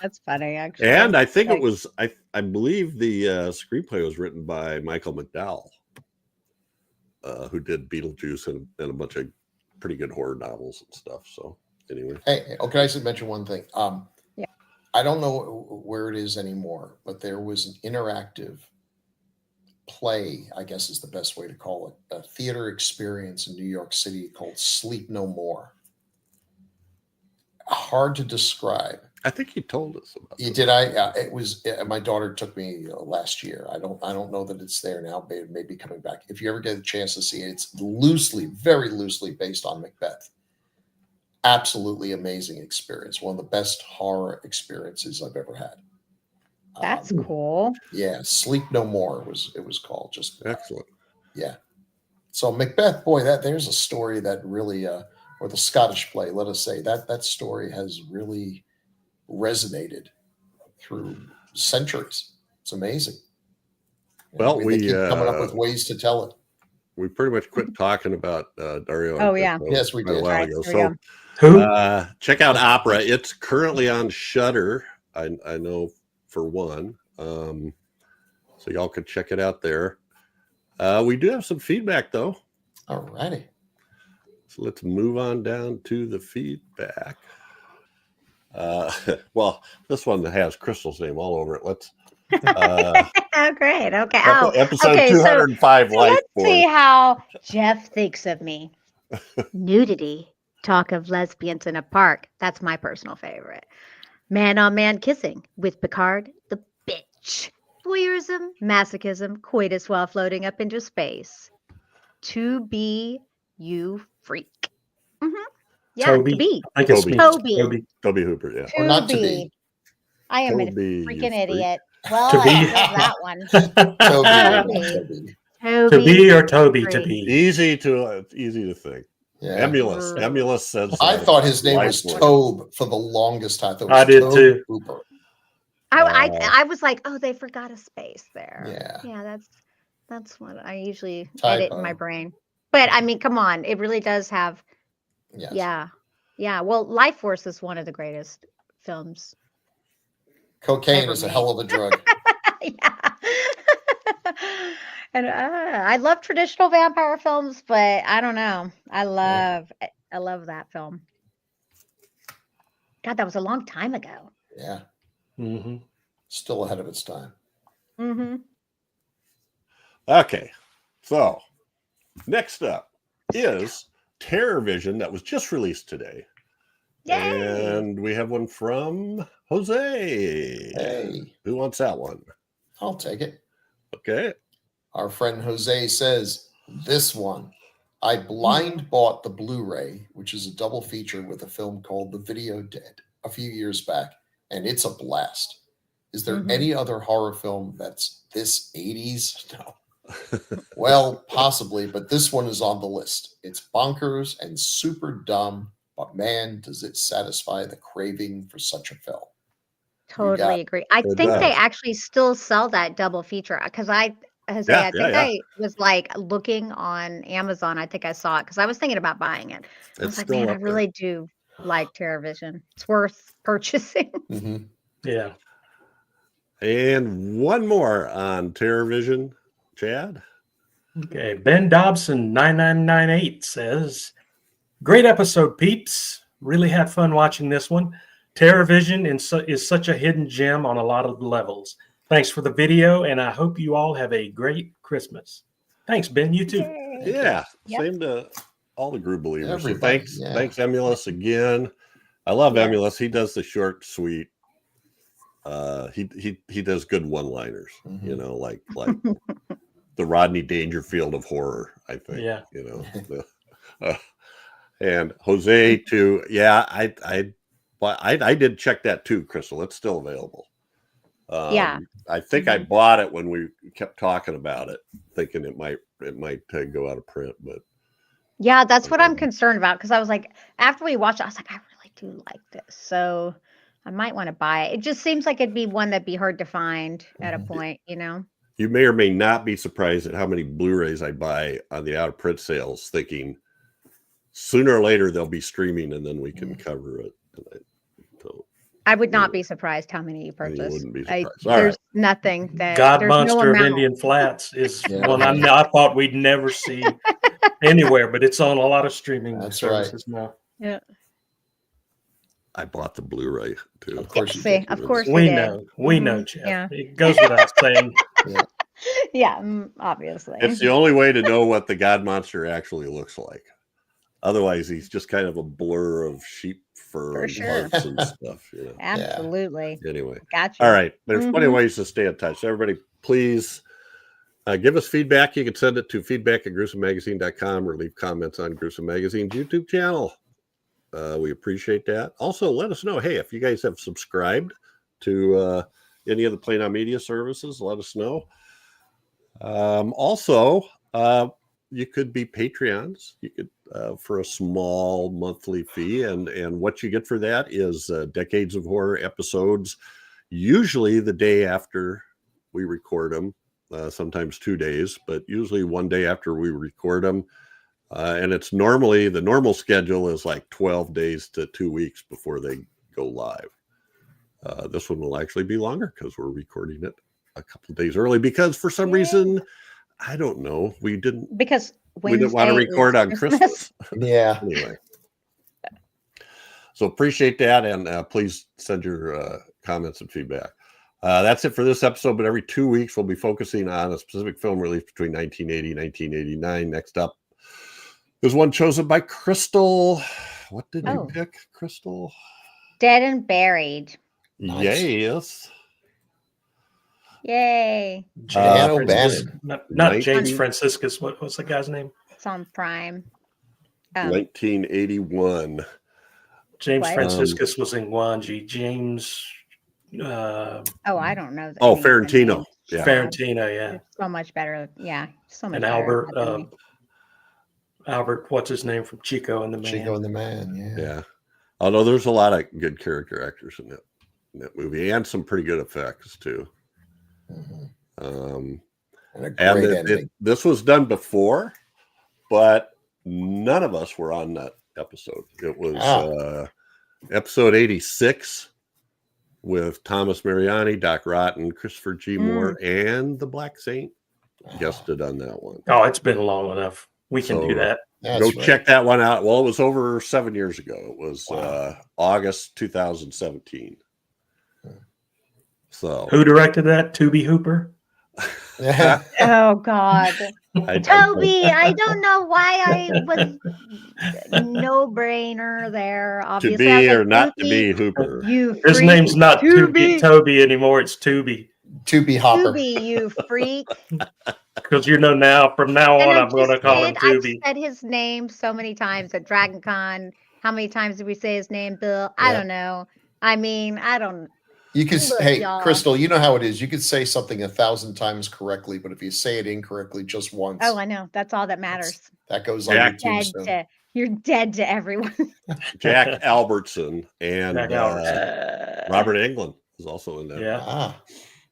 Speaker 3: That's funny, actually.
Speaker 1: And I think it was I believe the screenplay was written by Michael McDowell, who did Beetlejuice and a bunch of pretty good horror novels and stuff. So anyway,
Speaker 5: hey, can I just mention one thing? I don't know where it is anymore, but there was an interactive play, I guess is the best way to call it, a theater experience in New York City called Sleep No More. Hard to describe.
Speaker 1: I think you told us about
Speaker 5: it. Did I? It was. My daughter took me last year. I don't know that it's there now. But it may be coming back. If you ever get a chance to see it, it's very loosely based on Macbeth. Absolutely amazing experience. One of the best horror experiences I've ever had.
Speaker 3: That's cool.
Speaker 5: Yeah, Sleep No More it was called. Just
Speaker 1: excellent.
Speaker 5: Yeah. So Macbeth, boy, there's a story that really, or the Scottish play, let us say that story has really resonated through centuries. It's amazing.
Speaker 1: Well,
Speaker 5: they keep coming up with ways to tell it.
Speaker 1: We pretty much quit talking about Dario.
Speaker 3: Oh yeah,
Speaker 5: yes, we did.
Speaker 1: A while ago.
Speaker 3: So
Speaker 1: check out Opera. It's currently on Shudder. I know for one, so y'all can check it out there. We do have some feedback though.
Speaker 5: All righty.
Speaker 1: So let's move on down to the feedback. Well, this one has Crystal's name all over it. Let's.
Speaker 3: Oh, great. Okay.
Speaker 1: Episode 205.
Speaker 3: So let's see how Jeff thinks of me. Nudity. Talk of lesbians in a park. That's my personal favorite. Man-on-man kissing with Picard, the bitch. Voyeurism, masochism, coitus while floating up into space. To be you freak. Mm-hmm. Yeah,
Speaker 2: Toby.
Speaker 3: To be.
Speaker 2: I think it's
Speaker 1: Toby Hooper, yeah.
Speaker 5: Or not to be.
Speaker 3: I am
Speaker 1: Toby,
Speaker 3: a freaking idiot.
Speaker 2: To
Speaker 3: Well,
Speaker 2: be.
Speaker 3: I love that one.
Speaker 5: Toby.
Speaker 2: To be or Toby to be.
Speaker 1: Easy to think.
Speaker 5: Yeah.
Speaker 1: Emulous. Emulous says.
Speaker 5: I thought his name was
Speaker 1: Lifeway.
Speaker 5: Tobe for the longest time.
Speaker 2: I did too.
Speaker 5: Hooper.
Speaker 3: I was like, oh, they forgot a space there.
Speaker 5: Yeah.
Speaker 3: That's what I usually
Speaker 5: Typo.
Speaker 3: edit in my brain. But I mean, come on, it really does have.
Speaker 5: Yes.
Speaker 3: Yeah. Well, Life Force is one of the greatest films.
Speaker 5: Cocaine
Speaker 3: ever
Speaker 5: is a
Speaker 3: made.
Speaker 5: hell of a drug.
Speaker 3: Yeah. And I love traditional vampire films, but I don't know. I love that film. God, that was a long time ago.
Speaker 5: Yeah.
Speaker 2: Mm-hmm.
Speaker 5: Still ahead of its time.
Speaker 3: Mm-hmm.
Speaker 1: Okay, so next up is Terror Vision that was just released today.
Speaker 3: Yay!
Speaker 1: And we have one from Jose.
Speaker 5: Hey,
Speaker 1: Who wants that one?
Speaker 5: I'll take it.
Speaker 1: Okay.
Speaker 5: Our friend Jose says, this one. I blind bought the Blu-ray, which is a double feature with a film called The Video Dead a few years back, and it's a blast. Is there any other horror film that's this 80s? No. Well, possibly, but this one is on the list. It's bonkers and super dumb, but man, does it satisfy the craving for such a film.
Speaker 3: Totally agree. I think
Speaker 1: does.
Speaker 3: they actually still sell that double feature because I was like looking on Amazon. I think I saw it because I was thinking about buying it. I was like, man, I really do like Terror Vision. It's worth purchasing.
Speaker 5: Mm-hmm.
Speaker 2: Yeah.
Speaker 1: And one more on Terror Vision, Chad.
Speaker 2: Okay. Ben Dobson 9998 says, great episode, peeps. Really had fun watching this one. Terror Vision is such a hidden gem on a lot of levels. Thanks for the video, and I hope you all have a great Christmas. Thanks, Ben. You too.
Speaker 1: Yeah, same to all the Grue believers. So thanks, Emulous again. I love Emulous. He does the short, sweet. He does good one-liners. You know, like the Rodney Dangerfield of horror. I think.
Speaker 2: Yeah.
Speaker 1: You know. And Jose too. Yeah, I did check that too, Crystal. It's still available. I think I bought it when we kept talking about it, thinking it might go out of print. But
Speaker 3: yeah, that's what I'm concerned about because I was like, after we watched it, I was like, I really do like this, so I might want to buy it. It just seems like it'd be one that'd be hard to find at a point, you know. You
Speaker 1: may or may not be surprised at how many Blu-rays I buy on the out of print sales, thinking sooner or later they'll be streaming and then we can cover it.
Speaker 3: I would not be surprised how many you purchase.
Speaker 1: You wouldn't be surprised.
Speaker 3: There's nothing that
Speaker 2: God
Speaker 3: there's
Speaker 2: Monster
Speaker 3: no
Speaker 2: of Indian Flats is one I thought we'd never see anywhere, but it's on a lot of streaming services now.
Speaker 3: Yeah.
Speaker 1: I bought the Blu-ray too.
Speaker 5: Of course,
Speaker 3: of course
Speaker 2: we know, Jeff.
Speaker 3: Yeah.
Speaker 2: It goes without saying.
Speaker 3: Yeah, obviously.
Speaker 1: It's the only way to know what the God Monster actually looks like. Otherwise, he's just kind of a blur of sheep fur and parts and stuff. You know?
Speaker 3: Absolutely.
Speaker 1: Anyway,
Speaker 3: gotcha.
Speaker 1: All right, there's plenty of ways to stay in touch. So everybody, please give us feedback. You can send it to feedback@gruesomemagazine.com or leave comments on Gruesome Magazine's YouTube channel. We appreciate that. Also, let us know, hey, if you guys have subscribed to any of the Play Now Media services, let us know. Also, you could be Patreons. You could for a small monthly fee, and what you get for that is Decades of Horror episodes, usually the day after we record them, sometimes 2 days, but usually one day after we record them. And it's normally, the normal schedule is like 12 days to 2 weeks before they go live. This one will actually be longer because we're recording it a couple of days early because for some reason, I don't know, we didn't want to record on Christmas.
Speaker 5: Yeah.
Speaker 1: Anyway. So appreciate that. And please send your comments and feedback. That's it for this episode, but every 2 weeks we'll be focusing on a specific film released between 1980 and 1989. Next up is one chosen by Crystal. What did you pick, Crystal?
Speaker 3: Dead and Buried.
Speaker 1: Nice. Yes.
Speaker 3: Yay.
Speaker 2: Not James Franciscus. What's the guy's name?
Speaker 3: It's on Prime.
Speaker 1: 1981.
Speaker 2: James Franciscus was in Wanji. James.
Speaker 3: I don't know.
Speaker 1: Ferrentino. Yeah.
Speaker 2: Ferrantino, yeah.
Speaker 3: It's so much better. Yeah, so much
Speaker 2: And
Speaker 3: better.
Speaker 2: Albert, what's his name from Chico and the Man?
Speaker 5: Chico and the Man, yeah.
Speaker 1: Yeah. Although there's a lot of good character actors in that movie, and some pretty good effects too.
Speaker 5: And a great ending.
Speaker 1: This was done before, but none of us were on that episode. It was episode 86 with Thomas Mariani, Doc Rotten, Christopher G. Moore, and the Black Saint guested on that one.
Speaker 2: Oh, it's been long enough. We can do that.
Speaker 1: Go check that one out. Well, it was over 7 years ago. It was August 2017. So
Speaker 3: Hmm.
Speaker 2: Who directed that? Tubby Hooper?
Speaker 3: Oh God, Toby! I don't know why I was no brainer there. Obviously,
Speaker 1: to be or not to be Hooper.
Speaker 3: You
Speaker 2: His
Speaker 3: freak.
Speaker 2: name's not Toby anymore. It's Tubby.
Speaker 5: Tubby Hopper.
Speaker 3: Toby, you freak.
Speaker 2: Because now, from now on, I'm going to call him Tubby.
Speaker 3: I've said his name so many times at Dragon Con. How many times did we say his name, Bill? I don't know. I mean, I don't.
Speaker 5: You can,
Speaker 3: Look,
Speaker 5: hey,
Speaker 3: y'all.
Speaker 5: Crystal, you know how it is. You could say something 1,000 times correctly, but if you say it incorrectly just once,
Speaker 3: Oh, I know. That's all that matters.
Speaker 5: that goes on
Speaker 1: Jack,
Speaker 5: your tombstone.
Speaker 3: You're dead to everyone.
Speaker 1: Jack Albertson and
Speaker 2: Jack Albertson.
Speaker 1: Robert Englund is also in there.
Speaker 2: Yeah.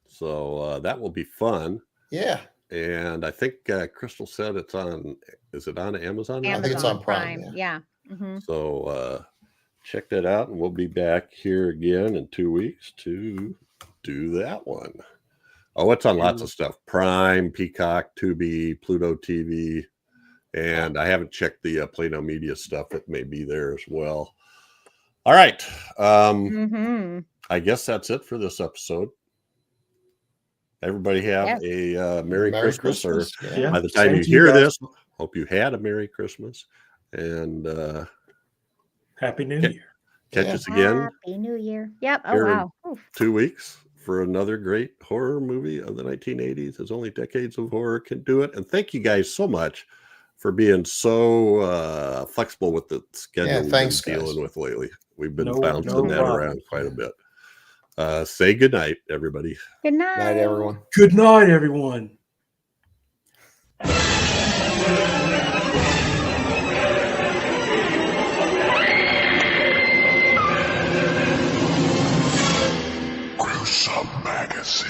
Speaker 1: So that will be fun.
Speaker 5: Yeah.
Speaker 1: And I think Crystal said it's on. Is it on Amazon?
Speaker 5: I think it's on Prime.
Speaker 3: Yeah. Mm-hmm.
Speaker 1: So check that out, and we'll be back here again in 2 weeks to do that one. Oh, it's on lots of stuff: Prime, Peacock, Tubi, Pluto TV, and I haven't checked the Plano Media stuff. It may be there as well. All right. I guess that's it for this episode. Everybody have a Merry Christmas, or by the time you hear this, hope you had a Merry Christmas, and
Speaker 2: Happy New Year.
Speaker 1: Catch us again.
Speaker 3: Happy New Year. Yep. Oh,
Speaker 1: here in
Speaker 3: wow.
Speaker 1: 2 weeks for another great horror movie of the 1980s, as only decades of horror can do it. And thank you guys so much for being so flexible with the schedule we've been dealing with lately. We've been bouncing that around quite a bit. Say good night, everybody.
Speaker 3: Good night.
Speaker 5: Night, everyone.
Speaker 2: Good night, everyone.
Speaker 4: Gruesome Magazine.